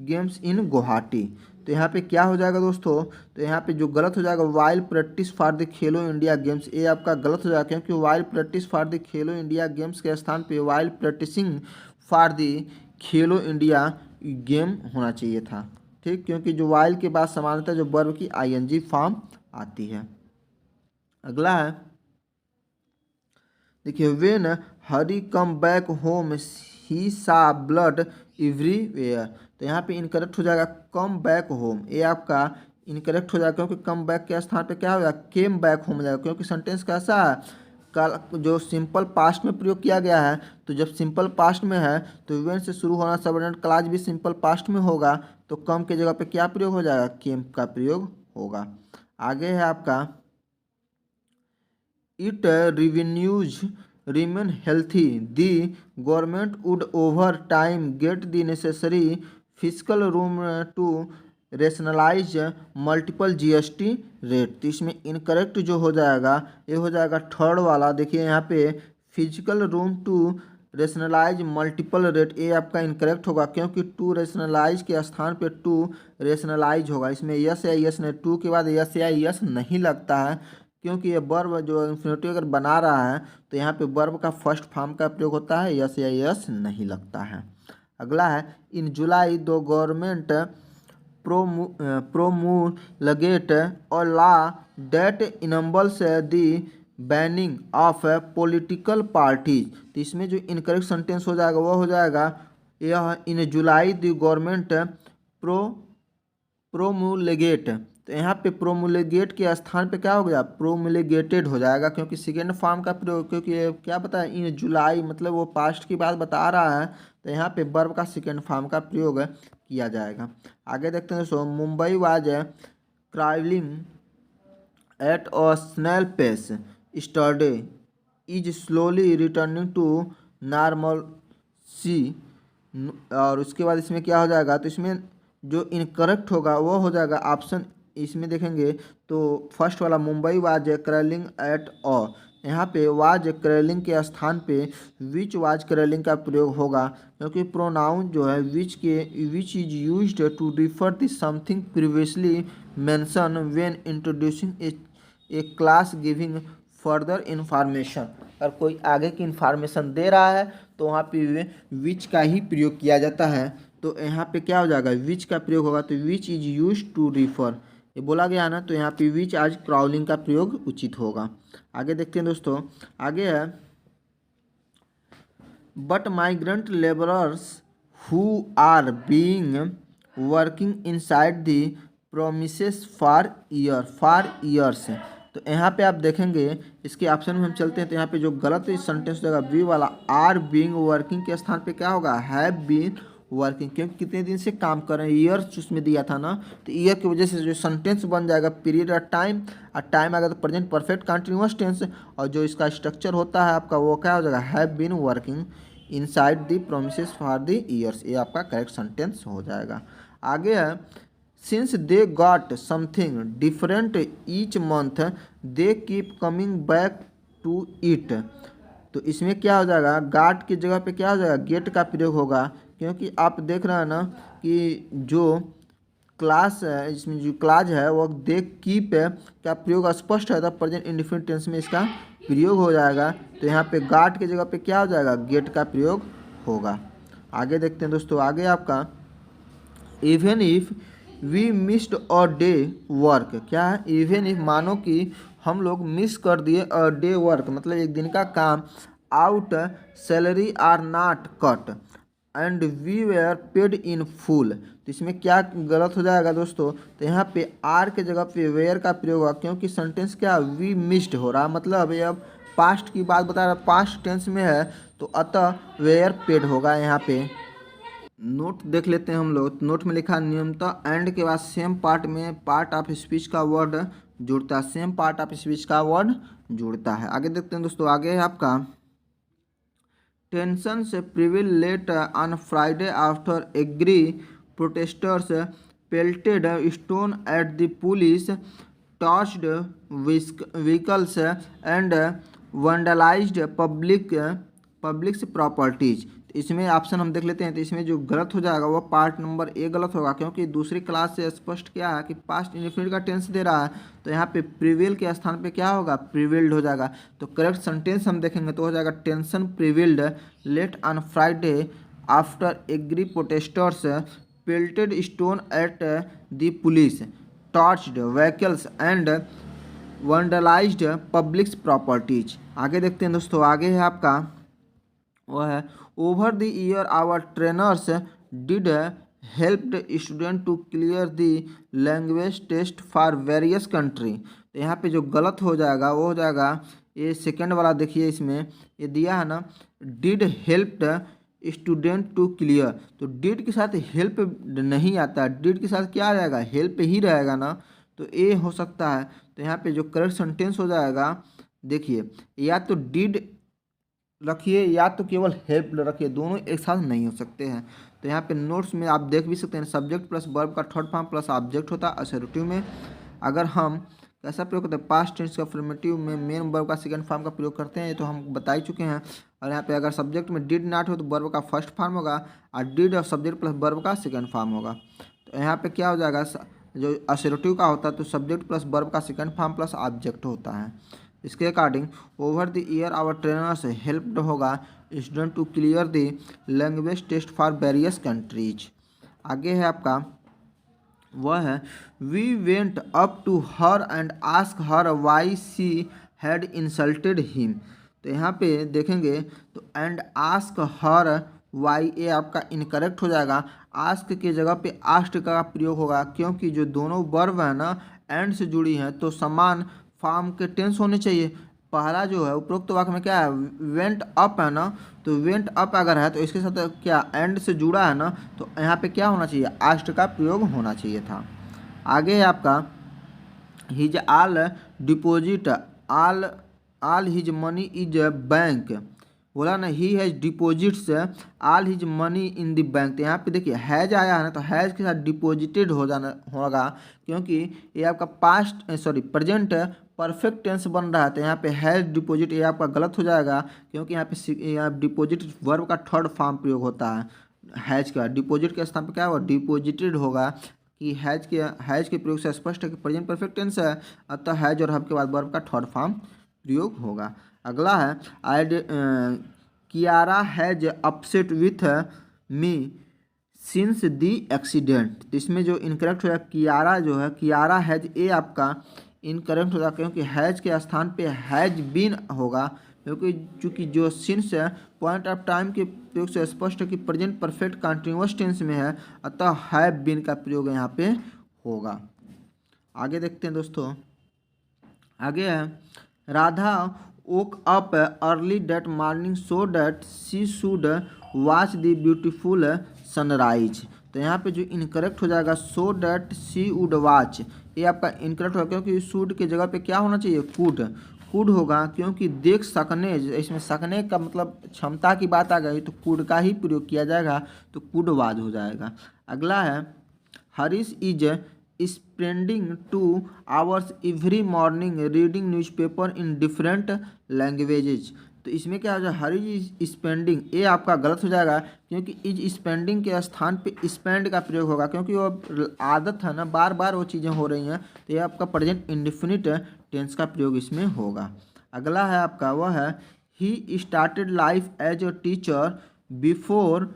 games in Guwahati. तो यहाँ पे क्या हो जाएगा दोस्तों, तो यहाँ पे जो गलत हो जाएगा while practice for the Khelo India games, ये आपका गलत हो जाएगा, क्योंकि while practice for the Khelo India games के स्थान पे while practising for the Khelo India game होना चाहिए था, ठीक, क्योंकि जो वाइल के बाद समानता जो वर्ब की आईएनजी फॉर्म आती है। अगला है देखिए when Hari come back home he saw blood everywhere. तो यहाँ पे इनकरेक्ट हो जाएगा कम बैक होम, ये आपका इनकरेक्ट हो जाएगा, क्योंकि कम बैक के स्थान पे क्या होगा, केम बैक होम हो जाएगा, क्योंकि सेंटेंस कैसा है का जो सिंपल पास्ट में प्रयोग किया गया है, तो जब सिंपल पास्ट में है तो व्हेन से शुरू होना सबऑर्डिनेट क्लॉज भी सिंपल पास्ट में होगा, तो कम के जगह पे क्या प्रयोग हो जाएगा, केम का प्रयोग होगा। आगे है आपका it revenues remain healthy, the government would over time get the necessary fiscal room to rationalize multiple GST rate. तो इसमें इनकरेक्ट जो हो जाएगा ये हो जाएगा थर्ड वाला, देखिए यहाँ पे physical room to rationalise multiple rate, ये आपका इनकरेक्ट होगा क्योंकि टू रेशनलाइज के स्थान पे टू रेशनलाइज होगा। इसमें यस या यस नहीं, टू के बाद यस या यस नहीं लगता है क्योंकि ये वर्ब जो इन्फिनेटिव अगर बना रहा है तो यहाँ पे वर्ब का फर्स्ट फॉर्म का प्रयोग होता है, यस या यस नहीं लगता है। अगला है इन जुलाई दो government promulgate a law that enables the banning of political parties. तो इसमें जो इनकरेक्ट सेंटेंस हो जाएगा वो हो जाएगा यह इन जुलाई द गवर्नमेंट प्रोमुलेगेट। तो यहाँ पे प्रोमुलेगेट के स्थान पे क्या हो गया, प्रोमुलेगेटेड हो जाएगा क्योंकि सेकेंड फॉर्म का प्रयोग, क्योंकि ये क्या बताया इन जुलाई मतलब वो पास्ट की बात बता रहा है, तो यहाँ पे वर्ब का सेकेंड फॉर्म का प्रयोग किया जाएगा। आगे देखते हैं दोस्तों, Mumbai was travelling at a snail pace yesterday is slowly returning to normalcy. और उसके बाद इसमें क्या हो जाएगा, तो इसमें जो इनकरेक्ट होगा वो हो जाएगा ऑप्शन, इसमें देखेंगे तो फर्स्ट वाला मुंबई वाज क्रैलिंग एट अ, यहाँ पे वाज क्रैलिंग के स्थान पे विच वाज क्रैलिंग का प्रयोग होगा क्योंकि प्रोनाउन जो है which is used to refer the something previously mention when introducing a class giving further information. अगर कोई आगे की इन्फॉर्मेशन दे रहा है तो वहाँ पे विच का ही प्रयोग किया जाता है। तो यहाँ पे क्या हो जाएगा, विच का प्रयोग होगा, तो which is use to refer ये बोला गया ना, तो यहाँ पे विच आज क्राउलिंग का प्रयोग उचित होगा। आगे देखते हैं दोस्तों, आगे है but migrant labourers who are being working inside the promises for years. तो यहाँ पे आप देखेंगे इसके ऑप्शन में हम चलते हैं तो यहाँ पे जो गलत सेंटेंस होगा बी वाला, आर बीइंग वर्किंग के स्थान पे क्या होगा, हैव बीन वर्किंग, क्योंकि कितने दिन से काम कर रहे हैं, ईयर्स उसमें दिया था ना, तो ईयर की वजह से जो सेंटेंस बन जाएगा पीरियड और टाइम आएगा तो प्रेजेंट परफेक्ट कंटिन्यूअस टेंस, और जो इसका स्ट्रक्चर होता है आपका वो क्या हो जाएगा, have been working inside the promises for the years, ये आपका करेक्ट सेंटेंस हो जाएगा। आगे है since they got something different each month they keep coming back to it. तो इसमें क्या हो जाएगा, गाट की जगह पे क्या हो जाएगा, गेट का प्रयोग होगा क्योंकि आप देख रहे हैं ना कि जो क्लास है इसमें जो क्लाज है वो दे कीप का प्रयोग स्पष्ट है, तब प्रेजेंट इंडिफिनिट टेंस में इसका प्रयोग हो जाएगा। तो यहाँ पे गाट की जगह पे क्या हो जाएगा, गेट का प्रयोग होगा। आगे देखते हैं दोस्तों, आगे आपका even if we missed a day work, क्या है, इवन इफ मानो कि हम लोग मिस कर दिए अ डे वर्क मतलब एक दिन का काम, out salary are not cut and we were paid in full. तो इसमें क्या गलत हो जाएगा दोस्तों, तो यहाँ पे आर के जगह पे वेयर का प्रयोग होगा क्योंकि सेंटेंस क्या वी मिस्ड हो रहा, मतलब ये अब पास्ट की बात बता रहा, पास्ट टेंस में है तो अतः वेयर पेड होगा। यहाँ पे नोट देख लेते हैं हम लोग, नोट में लिखा नियमतः एंड के बाद सेम पार्ट में पार्ट ऑफ स्पीच का वर्ड जुड़ता है, सेम पार्ट ऑफ स्पीच का वर्ड जुड़ता है। आगे देखते हैं दोस्तों, आगे है आपका टेंशन से prevail late on Friday after agri protesters pelted stone at the police torched vehicles and vandalised publics properties. इसमें ऑप्शन हम देख लेते हैं, तो इसमें जो गलत हो जाएगा वो पार्ट नंबर ए गलत होगा क्योंकि दूसरी क्लास से स्पष्ट क्या है कि पास्ट इंडेफिनिट का टेंस दे रहा है, तो यहाँ पे प्रिवेल के स्थान पे क्या होगा, प्रिवेल्ड हो जाएगा। तो करेक्ट सेंटेंस हम देखेंगे तो हो जाएगा tension prevailed late on Friday after agri protesters pelted stone at the police torched vehicles and vandalised public properties. आगे देखते हैं दोस्तों, आगे है आपका वो है over the year our trainers did helped student to clear the language test for various country. तो यहाँ पे जो गलत हो जाएगा वो हो जाएगा ये सेकंड वाला, देखिए इसमें ये दिया है ना did helped student to clear, तो डिड के साथ हेल्प नहीं आता, डिड के साथ क्या आ जाएगा, हेल्प ही रहेगा ना, तो ए हो सकता है। तो यहाँ पे जो करेक्ट सेंटेंस हो जाएगा, देखिए या तो डिड रखिए या तो केवल हेल्प रखिए, दोनों एक साथ नहीं हो सकते हैं। तो यहाँ पे नोट्स में आप देख भी सकते हैं सब्जेक्ट प्लस वर्ब का थर्ड फॉर्म प्लस ऑब्जेक्ट होता है असर्टिव में। अगर हम कैसा प्रयोग करते हैं, पास्ट टेंस का अफर्मेटिव में मेन वर्ब का सेकंड फॉर्म का प्रयोग करते हैं, ये तो हम बता ही चुके हैं। और यहाँ पे अगर सब्जेक्ट में डिड नॉट हो तो वर्ब का फर्स्ट फॉर्म होगा, और डिड और सब्जेक्ट प्लस वर्ब का सेकंड फॉर्म होगा। तो यहाँ पे क्या हो जाएगा, जो असर्टिव का होता है तो सब्जेक्ट प्लस वर्ब का सेकंड फॉर्म प्लस ऑब्जेक्ट होता है। इसके according over the year our trainers helped होगा student to clear the language test for various countries. आगे है आपका, वह है we went up to her and ask her why she had insulted him. तो यहाँ पे देखेंगे तो and ask her why, A आपका इनकरेक्ट हो जाएगा। आस्क की जगह पे आस्ट का प्रयोग होगा, क्योंकि जो दोनों वर्ब है ना एंड से जुड़ी हैं तो समान फॉर्म के टेंस होने चाहिए। पहला जो है उपरोक्त वाक्य में क्या है, वेंट अप है ना, तो वेंट अप अगर है तो इसके साथ क्या एंड से जुड़ा है ना, तो यहाँ पे क्या होना चाहिए, आस्ट का प्रयोग होना चाहिए था। आगे है आपका, his all deposit all his money is bank. बोला ना he has deposits all his money in the bank. तो यहाँ पे देखिए हैज आया है ना, तो हैज के साथ डिपोजिटेड हो जाना होगा, क्योंकि ये आपका पास्ट प्रेजेंट परफेक्ट टेंस बन रहा है। तो यहाँ पे हैज डिपोजिट ये आपका गलत हो जाएगा, क्योंकि यहाँ पे डिपोजिट वर्ब का थर्ड फॉर्म प्रयोग होता है। हैज का डिपोजिट के स्थान पर क्या होगा, डिपोजिटेड होगा, कि हैज के प्रयोग से स्पष्ट है कि प्रेजेंट परफेक्ट टेंस है, अतः हैज और हब के बाद वर्ब का थर्ड फॉर्म प्रयोग होगा। अगला है Kiara has upset with me since the accident. तो इसमें जो इनकरेक्ट हो जाएगा कियारा जो है, कियारा हैज ए आपका इनकरेक्ट होगा, क्योंकि हैज के स्थान पे हैज बीन होगा, क्योंकि चूँकि जो सिंस है पॉइंट ऑफ टाइम के प्रयोग से स्पष्ट है कि प्रेजेंट परफेक्ट कंटिन्यूअस टेंस में है, अतः हैव बीन का प्रयोग यहाँ पे होगा। आगे देखते हैं दोस्तों, आगे है Radha woke up early that morning so that she should watch the beautiful sunrise। तो यहाँ पे जो इनकरेक्ट हो जाएगा so that she would watch, ये आपका इनकरेक्ट होगा, क्योंकि should के जगह पे क्या होना चाहिए, could होगा, क्योंकि देख सकने, इसमें सकने का मतलब क्षमता की बात आ गई तो could का ही प्रयोग किया जाएगा, तो could was हो जाएगा। अगला है Harish is spending 2 hours every morning reading newspaper in different languages। तो इसमें क्या हो जाएगा, हर इज स्पेंडिंग, ये आपका गलत हो जाएगा, क्योंकि इज स्पेंडिंग के स्थान पे स्पेंड का प्रयोग होगा, क्योंकि वो आदत है ना, बार बार वो चीज़ें हो रही हैं, तो ये आपका प्रेजेंट इंडेफिनिट टेंस का प्रयोग इसमें होगा। अगला है आपका, वह है he started life as a teacher before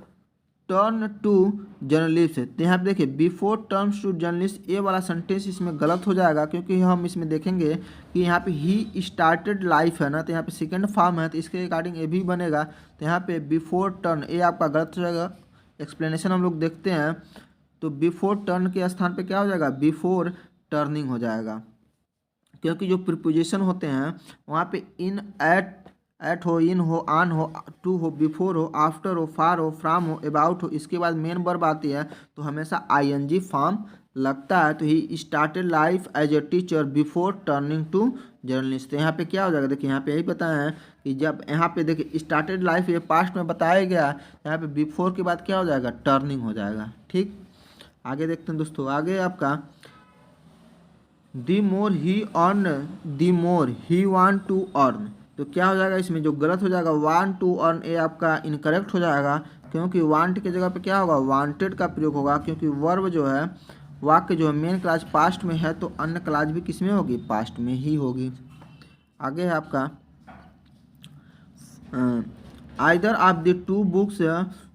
turn to journalist. तो यहाँ पे देखिए बिफोर टर्न्स टू जर्नलिस्ट, ये वाला सेंटेंस इसमें गलत हो जाएगा, क्योंकि हम इसमें देखेंगे कि यहाँ पे ही स्टार्टेड लाइफ है ना, तो यहाँ पे सेकंड फॉर्म है, तो इसके अकॉर्डिंग ये भी बनेगा। तो यहाँ पे बिफोर टर्न ये आपका गलत हो जाएगा। एक्सप्लेनेशन हम लोग देखते हैं, तो बिफोर टर्न के स्थान पर क्या हो जाएगा, बिफोर टर्निंग हो जाएगा, क्योंकि जो प्रीपोजिशन होते हैं वहाँ पे इन, एट हो, इन हो, ऑन हो, टू हो, बिफोर हो, आफ्टर हो, फार हो, फ्राम हो, अबाउट हो, इसके बाद मेन वर्ब आती है तो हमेशा आईएनजी फॉर्म लगता है। तो he started life as a teacher before turning to journalist. तो यहाँ पे क्या हो जाएगा, देखिए यहाँ पे यही बताया है कि जब यहाँ पे देखिए स्टार्टेड लाइफ ये पास्ट में बताया गया, यहाँ पे बिफोर के बाद क्या हो जाएगा, टर्निंग हो जाएगा। ठीक, आगे देखते हैं दोस्तों, आगे आपका the more he earn the more he want to earn. तो क्या हो जाएगा, इसमें जो गलत हो जाएगा वांट टू अर्न, ये आपका इनकरेक्ट हो जाएगा, क्योंकि वांट के जगह पे क्या होगा, वांटेड का प्रयोग होगा, क्योंकि वर्ब जो है वाक्य जो है मेन क्लास पास्ट में है, तो अन्य क्लास भी किस में होगी, पास्ट में ही होगी। आगे है आपका either of the two books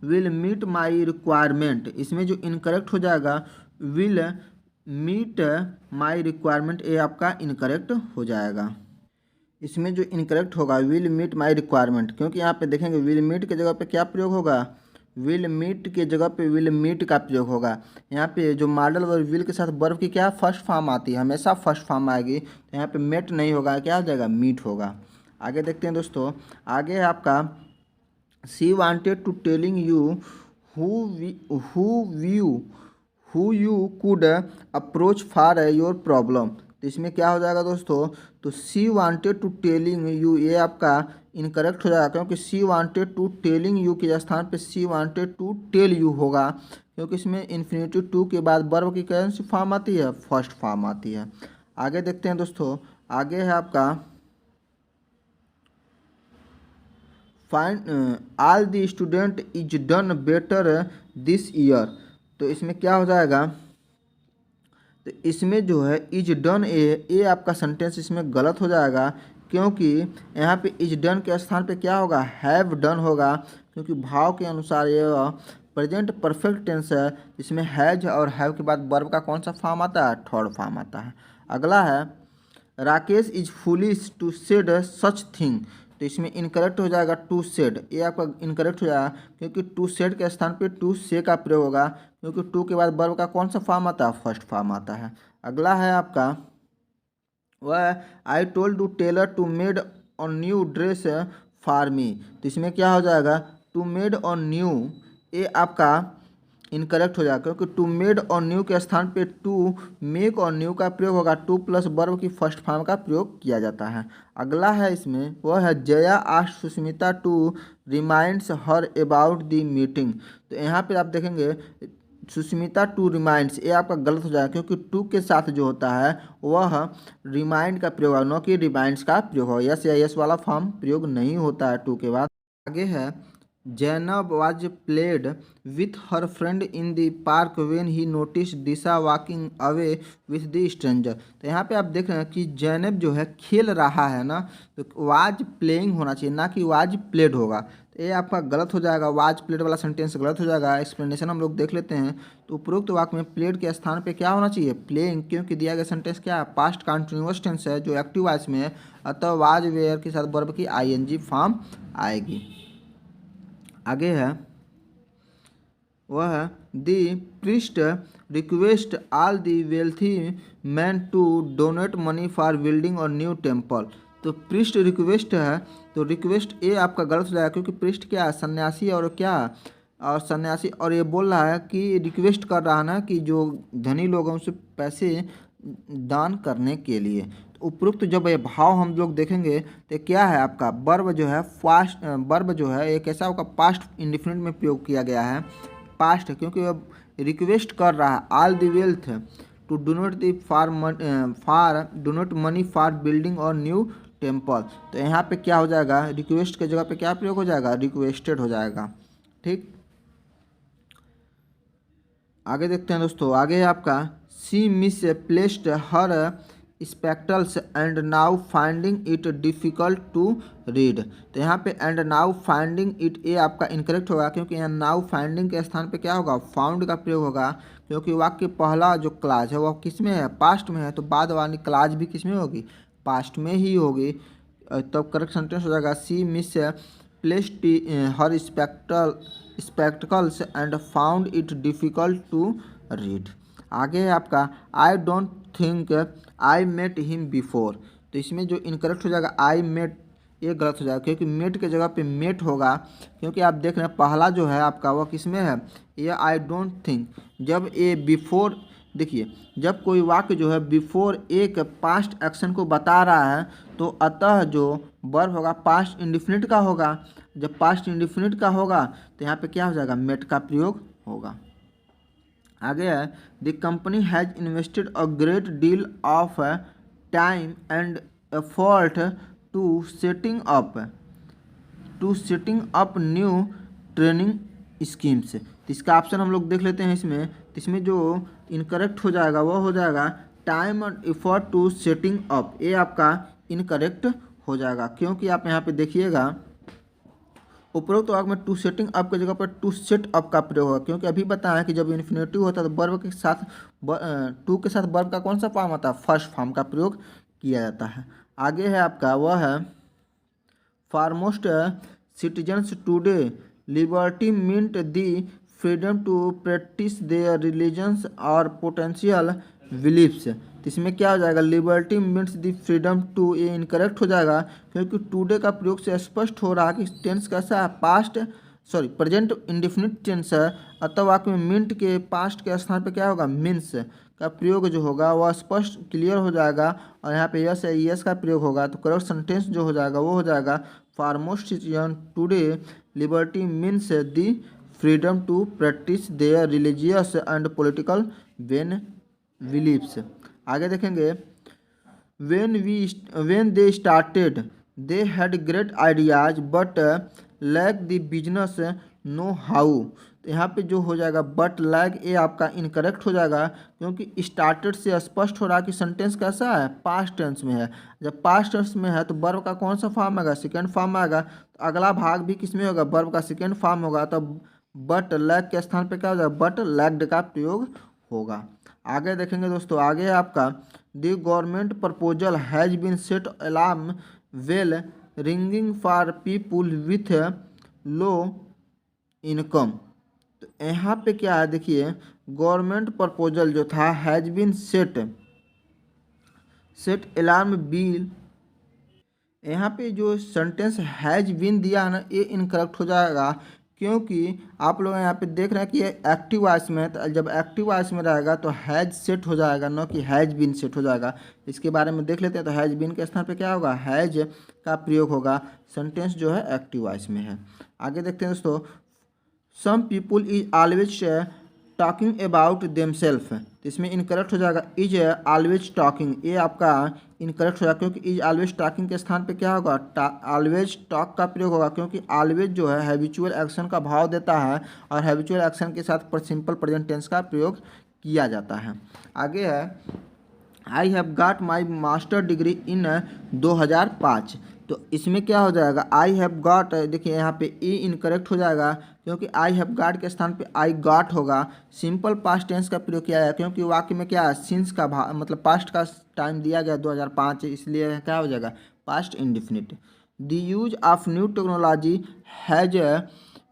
will meet my requirement. इसमें जो इनकरेक्ट हो जाएगा विल मीट माई रिक्वायरमेंट, ये आपका इनकरेक्ट हो जाएगा। इसमें जो इनकरेक्ट होगा विल मीट माई रिक्वायरमेंट, क्योंकि यहाँ पे देखेंगे विल मीट के जगह पे क्या प्रयोग होगा, विल मीट के जगह पे विल मीट का प्रयोग होगा। यहाँ पे जो मॉडल वर्ब विल के साथ वर्ब की क्या फर्स्ट फॉर्म आती है, हमेशा फर्स्ट फॉर्म आएगी, तो यहाँ पे मेट नहीं होगा, क्या हो जाएगा, मीट होगा। आगे देखते हैं दोस्तों, आगे है आपका she wanted to telling you who you could approach for your problem. तो इसमें क्या हो जाएगा दोस्तों, तो she wanted to telling you, ये आपका इनकरेक्ट हो जाएगा, क्योंकि she wanted to telling you के स्थान पे she wanted to tell you होगा, क्योंकि इसमें इन्फिनिटिव टू के बाद वर्ब की कौन सी फॉर्म आती है, फर्स्ट फॉर्म आती है। आगे देखते हैं दोस्तों, आगे है आपका find all the student is done better this year. तो इसमें क्या हो जाएगा, तो इसमें जो है इज डन ए आपका सेंटेंस इसमें गलत हो जाएगा, क्योंकि यहाँ पे इज डन के स्थान पे क्या होगा, हैव डन होगा, क्योंकि भाव के अनुसार ये प्रेजेंट परफेक्ट टेंस है। इसमें हैज और हैव के बाद वर्ब का कौन सा फॉर्म आता है, थर्ड फॉर्म आता है। अगला है Rakesh is foolish to said such thing. तो इसमें इनकरेक्ट हो जाएगा टू सेड, ये आपका इनकरेक्ट हो जाएगा, क्योंकि टू सेड के स्थान पे टू से का प्रयोग होगा, क्योंकि टू के बाद वर्ब का कौन सा फॉर्म आता है, फर्स्ट फॉर्म आता है। अगला है आपका वह I told to tailor to made on new dress for me. तो इसमें क्या हो जाएगा, टू मेड ऑन न्यू, ये आपका इनकरेक्ट हो जाएगा, क्योंकि टू मेड और न्यू के स्थान पे टू मेक और न्यू का प्रयोग होगा, टू प्लस वर्ब की फर्स्ट फॉर्म का प्रयोग किया जाता है। अगला है इसमें वह है Jaya asked Sushmita to reminds her about the meeting. तो यहाँ पे आप देखेंगे सुष्मिता टू रिमाइंड्स, ये आपका गलत हो जाएगा, क्योंकि टू के साथ जो होता है वह रिमाइंड का प्रयोग होगा, न कि रिमाइंड्स का प्रयोग होगा। यस या यस वाला फॉर्म प्रयोग नहीं होता है टू के बाद। आगे है Zainab was played with her friend in the park when he noticed Disha walking away with the stranger। तो यहाँ पे आप देख रहे हैं कि जैनब जो है खेल रहा है ना, तो was playing होना चाहिए, ना कि was played होगा। तो ये आपका गलत हो जाएगा, was played वाला सेंटेंस गलत हो जाएगा। एक्सप्लेनेशन हम लोग देख लेते हैं। तो उपरोक्त वाक्य में प्लेड के स्थान पे क्या होना चाहिए, प्लेइंग, क्योंकि दिया गया सेंटेंस क्या है, पास्ट कंटिन्यूअस टेंस है जो एक्टिव वॉइस में है, अतः was वेयर के साथ वर्ब की ing फॉर्म आएगी। आगे है वह है the priest request all the wealthy man to donate money for building और न्यू टेम्पल। तो प्रीस्ट रिक्वेस्ट है, तो रिक्वेस्ट ये आपका गलत हो जाएगा, क्योंकि प्रीस्ट क्या है, सन्यासी, और क्या, और सन्यासी, और ये बोल रहा है कि रिक्वेस्ट कर रहा है ना कि जो धनी लोग हैं उसे पैसे दान करने के लिए। उपरोक्त जब ये भाव हम लोग देखेंगे तो क्या है आपका वर्ब जो है फास्ट, वर्ब जो है एक ऐसा होगा पास्ट इंडिफिनिट में प्रयोग किया गया है, पास्ट, क्योंकि अब रिक्वेस्ट कर रहा है all the wealth to donate the for donate money for building और न्यू टेम्पल। तो यहाँ पे क्या हो जाएगा, रिक्वेस्ट के जगह पे क्या प्रयोग हो जाएगा, रिक्वेस्टेड हो जाएगा। ठीक, आगे देखते हैं दोस्तों। आगे आपका she misplaced her spectacles and now finding it difficult to read. तो यहाँ पे एंड नाउ फाइंडिंग इट, ये आपका इनकरेक्ट होगा, क्योंकि यहाँ नाउ फाइंडिंग के स्थान पे क्या होगा, फाउंड का प्रयोग होगा, क्योंकि वाक्य पहला जो क्लाज है वह किस में है, पास्ट में है, तो बाद वाली क्लाज भी किस में होगी, पास्ट में ही होगी। तब करेक्ट सेंटेंस हो जाएगा she misplaced her spectacles and found it difficult to read. आगे है आपका I don't think I met him before. तो इसमें जो इनकरेक्ट हो जाएगा आई मेट, ये गलत हो जाएगा, क्योंकि मेट के जगह पे मेट होगा, क्योंकि आप देख रहे हैं पहला जो है आपका वह किस में है, ये आई डोंट थिंक। जब ये बिफोर, देखिए जब कोई वाक्य जो है बिफोर एक पास्ट एक्शन को बता रहा है, तो अतः जो वर्ब होगा पास्ट इंडिफिनिट का होगा। जब पास्ट इंडिफिनिट का होगा तो यहाँ पे क्या हो जाएगा, मेट का प्रयोग होगा। आगे है the company has invested a great deal of time and effort to setting up new training schemes. तो इसका ऑप्शन हम लोग देख लेते हैं इसमें। तो इसमें जो इनकरेक्ट हो जाएगा वो हो जाएगा time and effort to setting up, ये आपका इनकरेक्ट हो जाएगा, क्योंकि आप यहाँ पे देखिएगा उपरोक्त वाक्य में टू सेटिंग अप की जगह पर टू सेट अप का प्रयोग होगा, क्योंकि अभी बताया कि जब इन्फिनेटिव होता है तो वर्ब के साथ टू के साथ वर्ब का कौन सा फॉर्म आता है, फर्स्ट फॉर्म का प्रयोग किया जाता है। आगे है आपका वह है for most citizens today liberty meant the freedom to practise their religions और पोटेंशियल बिलीफ्स। तो इसमें क्या हो जाएगा, liberty means the freedom to, ये इनकरेक्ट हो जाएगा, क्योंकि टूडे का प्रयोग से स्पष्ट हो रहा है कि टेंस कैसा है, पास्ट प्रेजेंट इंडिफिनिट टेंस है, अतः वाक्य में मिंट के पास्ट के स्थान पे क्या होगा, मीन्स का प्रयोग जो होगा वह स्पष्ट क्लियर हो जाएगा, और यहाँ पे यस है यस का प्रयोग होगा। तो करेक्ट सेंटेंस जो हो जाएगा वो हो जाएगा for most citizen today liberty means the freedom to practise their religious and political beliefs. आगे देखेंगे when they started they had great ideas but lack the business know how। तो यहाँ पे जो हो जाएगा बट लैग, ये आपका इनकरेक्ट हो जाएगा क्योंकि स्टार्टेड से स्पष्ट हो रहा है कि सेंटेंस कैसा है, पास्ट टेंस में है। जब पास्ट टेंस में है तो वर्ब का कौन सा फॉर्म आएगा, सेकेंड फॉर्म आएगा। तो अगला भाग भी किस में होगा, वर्ब का सेकेंड फॉर्म होगा। तो बट लैग के स्थान पे क्या हो जाएगा, बट लैग्ड का प्रयोग होगा। आगे देखेंगे दोस्तों, आगे है आपका the government proposal has been set alarm well ringing for people with low income. तो यहाँ पे क्या है, देखिए गवर्नमेंट प्रपोजल जो था has been set alarm bill, यहाँ पे जो सेंटेंस हैज बीन दिया है ना, ये इनकरेक्ट हो जाएगा क्योंकि आप लोग यहाँ पे देख रहे हैं कि ये एक्टिव वॉइस में है। तो जब एक्टिव वॉइस में रहेगा तो हैज सेट हो जाएगा, न कि हैज बीन सेट हो जाएगा। इसके बारे में देख लेते हैं। तो हैज बीन के स्थान पे क्या होगा, हैज का प्रयोग होगा। सेंटेंस जो है एक्टिव वॉइस में है। आगे देखते हैं दोस्तों, some people is always talking about themselves. तो इसमें इनकरेक्ट हो जाएगा इज ऑलवेज टॉकिंग, ये आपका इनकरेक्ट हो जाएगा क्योंकि इज ऑलवेज टॉकिंग के स्थान पे क्या होगा, ऑलवेज टॉक का प्रयोग होगा क्योंकि ऑलवेज जो है हैबिचुअल एक्शन का भाव देता है और हैबिचुअल एक्शन के साथ पर सिंपल प्रेजेंट टेंस का प्रयोग किया जाता है। आगे है I have got my master degree in 2005। तो इसमें क्या हो जाएगा, आई हैव गॉट, देखिए यहाँ पे ई इनकरेक्ट हो जाएगा क्योंकि आई हैव गॉट के स्थान पे आई गॉट होगा। सिंपल पास्ट टेंस का प्रयोग किया है क्योंकि वाक्य में क्या है, सिंस का मतलब पास्ट का टाइम दिया गया 2005, इसलिए क्या हो जाएगा, past indefinite. The use of new technology has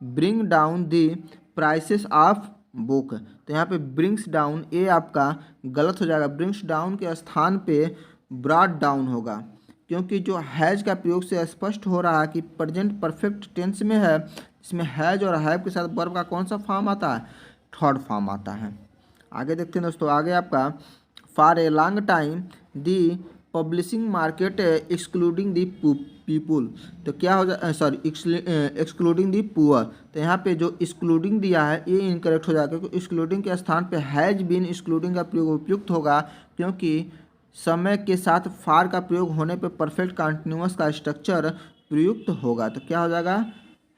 bring down the prices of book. तो यहाँ पे ब्रिंग्स डाउन, ये आपका गलत हो जाएगा। ब्रिंग्स डाउन के स्थान पे ब्रॉट डाउन होगा क्योंकि जो हैज का प्रयोग से स्पष्ट हो रहा है कि प्रेजेंट परफेक्ट टेंस में है। इसमें हैज और हैव के साथ वर्ब का कौन सा फॉर्म आता है, थर्ड फॉर्म आता है। आगे देखते हैं दोस्तों, आगे आपका for a long time the publishing market excluding the people. तो क्या हो जाए, सॉरी एक्सक्लूडिंग दी पुअर। तो यहाँ पे जो एक्सक्लूडिंग दिया है ये इनकरेक्ट हो जाएगा क्योंकि एक्सक्लूडिंग के स्थान पे हैज बीन एक्सक्लूडिंग का प्रयोग उपयुक्त होगा क्योंकि समय के साथ फार का प्रयोग होने पे परफेक्ट कंटिन्यूअस का स्ट्रक्चर प्रयुक्त होगा। तो क्या हो जाएगा,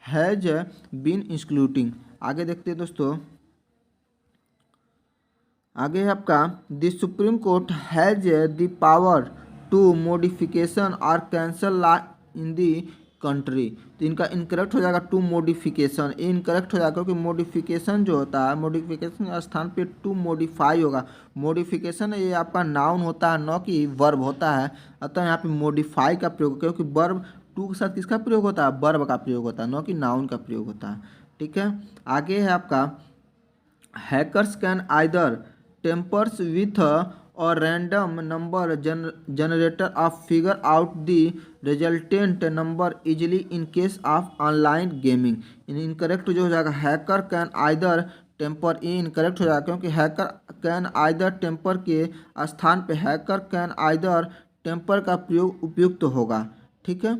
हैज बीन एक्सक्लूडिंग। आगे देखते हैं दोस्तों, आगे है आपका the Supreme Court has the power to modification or cancel law in the country. तो इनका इनकरेक्ट हो जाएगा टू मॉडिफिकेशन, ये इनकरेक्ट हो जाएगा क्योंकि मॉडिफिकेशन जो होता है, मॉडिफिकेशन के स्थान पे टू मॉडिफाई होगा। मॉडिफिकेशन ये आपका नाउन होता है, न कि वर्ब होता है। अतः यहाँ पे मॉडिफाई का प्रयोग, क्योंकि वर्ब टू के साथ किसका प्रयोग होता है, वर्ब का प्रयोग होता है, न कि नाउन का प्रयोग होता है। ठीक है, आगे है आपका hackers can either tampers with our random number generator of figure out the resultant number easily in case of online gaming. Incorrect जो हो जाएगा हैकर कैन आइदर टेम्पर, ये इनकरेक्ट हो जाएगा क्योंकि हैकर कैन आइदर टेम्पर के स्थान पे हैकर कैन आइदर टेम्पर का प्रयोग उपयुक्त होगा। ठीक है,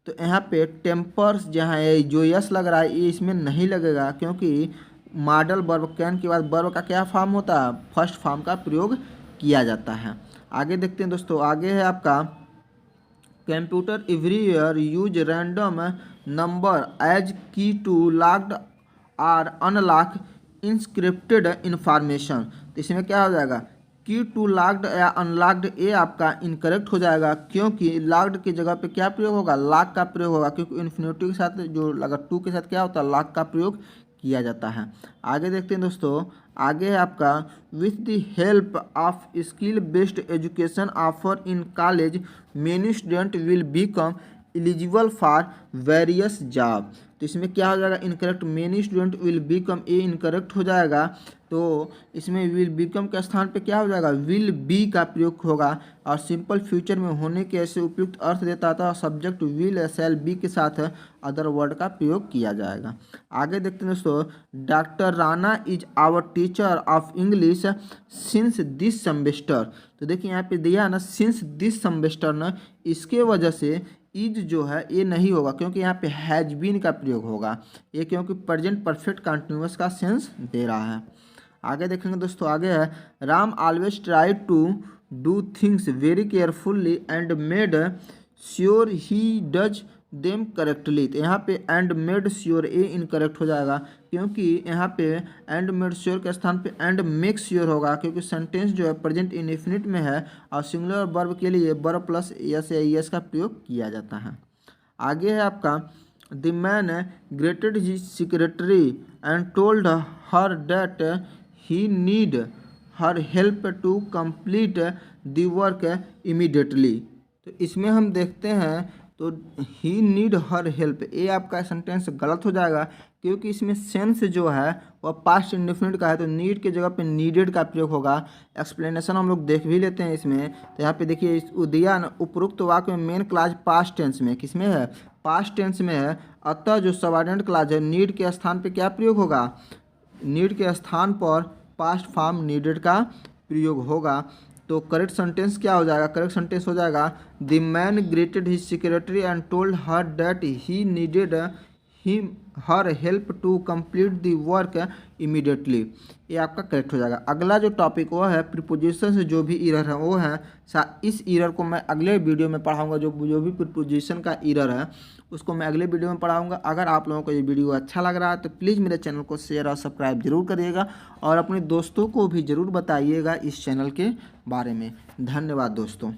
तो यहाँ पे टेम्पर्स जहाँ है जो यस लग रहा है ये इसमें नहीं लगेगा क्योंकि मॉडल वर्ब कैन के बाद वर्ब का क्या फॉर्म होता है, फर्स्ट फॉर्म का प्रयोग किया जाता है। आगे देखते हैं दोस्तों, आगे है आपका computer everywhere use random number as key to locked और अनलॉक इंस्क्रिप्टेड इंफॉर्मेशन। तो इसमें क्या हो जाएगा, की टू लॉक्ड या अनलॉक्ड, ये आपका इनकरेक्ट हो जाएगा क्योंकि लॉक्ड की जगह पे क्या प्रयोग होगा, लॉक का प्रयोग होगा क्योंकि इन्फिनिटी के साथ जो लगा टू के साथ क्या होता है, लॉक का प्रयोग किया जाता है। आगे देखते हैं दोस्तों, आगे है आपका with the help of skill based education offer in college many student will become eligible for various job. तो इसमें क्या हो जाएगा, incorrect, many student will become, ये इनकरेक्ट हो जाएगा। तो इसमें विल बिकम के स्थान पे क्या हो जाएगा, विल बी का प्रयोग होगा और सिंपल फ्यूचर में होने के ऐसे उपयुक्त अर्थ देता था। सब्जेक्ट विल शैल बी के साथ अदर वर्ड का प्रयोग किया जाएगा। आगे देखते हैं दोस्तों, doctor Rana is our teacher of English since this semester. तो देखिए यहाँ पे दिया है ना सिंस दिस सेमेस्टर ना, इसके वजह से इज जो है ये नहीं होगा क्योंकि यहाँ पे हैज बीन का प्रयोग होगा, ये क्योंकि प्रेजेंट परफेक्ट कंटिन्यूअस का सेंस दे रहा है। आगे देखेंगे दोस्तों, आगे है Ram always try to do things very carefully and made sure he does them correctly. तो यहाँ पे and made sure a incorrect हो जाएगा, क्योंकि यहाँ पे एंड मेड श्योर के स्थान पे एंड मेक श्योर होगा, क्योंकि सेंटेंस जो है प्रेजेंट इंडेफिनिट में है और सिंगुलर वर्ब के लिए वर्ब प्लस एस या एस का प्रयोग किया जाता है। आगे है आपका the man greeted his secretary and told her that he need her help to complete the work immediately. तो इसमें हम देखते हैं तो ही नीड हर हेल्प, ये आपका सेंटेंस गलत हो जाएगा, क्योंकि इसमें सेंस जो है वह पास्ट इंडेफिनिट का है, तो नीड के जगह पे नीडेड का प्रयोग होगा। एक्सप्लेनेशन हम लोग देख भी लेते हैं इसमें। तो यहाँ पे देखिए उदयन उपरोक्त वाक्य में मेन क्लाज पास्ट टेंस में किसमें है, पास्ट टेंस में है, अतः जो सबऑर्डिनेट क्लाज है नीड के स्थान पे क्या प्रयोग होगा, नीड के स्थान पर पास्ट फॉर्म नीडेड का प्रयोग होगा। तो करेक्ट सेंटेंस क्या हो जाएगा, करेक्ट सेंटेंस हो जाएगा the man greeted his secretary and told her that he needed him her help to complete the work immediately. ये आपका करेक्ट हो जाएगा। अगला जो टॉपिक वो है प्रीपोजिशन से जो भी इरर है वो है, इस इरर को मैं अगले वीडियो में पढ़ाऊंगा। जो भी प्रीपोजिशन का इरर है उसको मैं अगले वीडियो में पढ़ाऊंगा। अगर आप लोगों को ये वीडियो अच्छा लग रहा है तो प्लीज़ मेरे चैनल को शेयर और सब्सक्राइब जरूर करिएगा और अपने दोस्तों को भी ज़रूर बताइएगा इस चैनल के बारे में। धन्यवाद दोस्तों।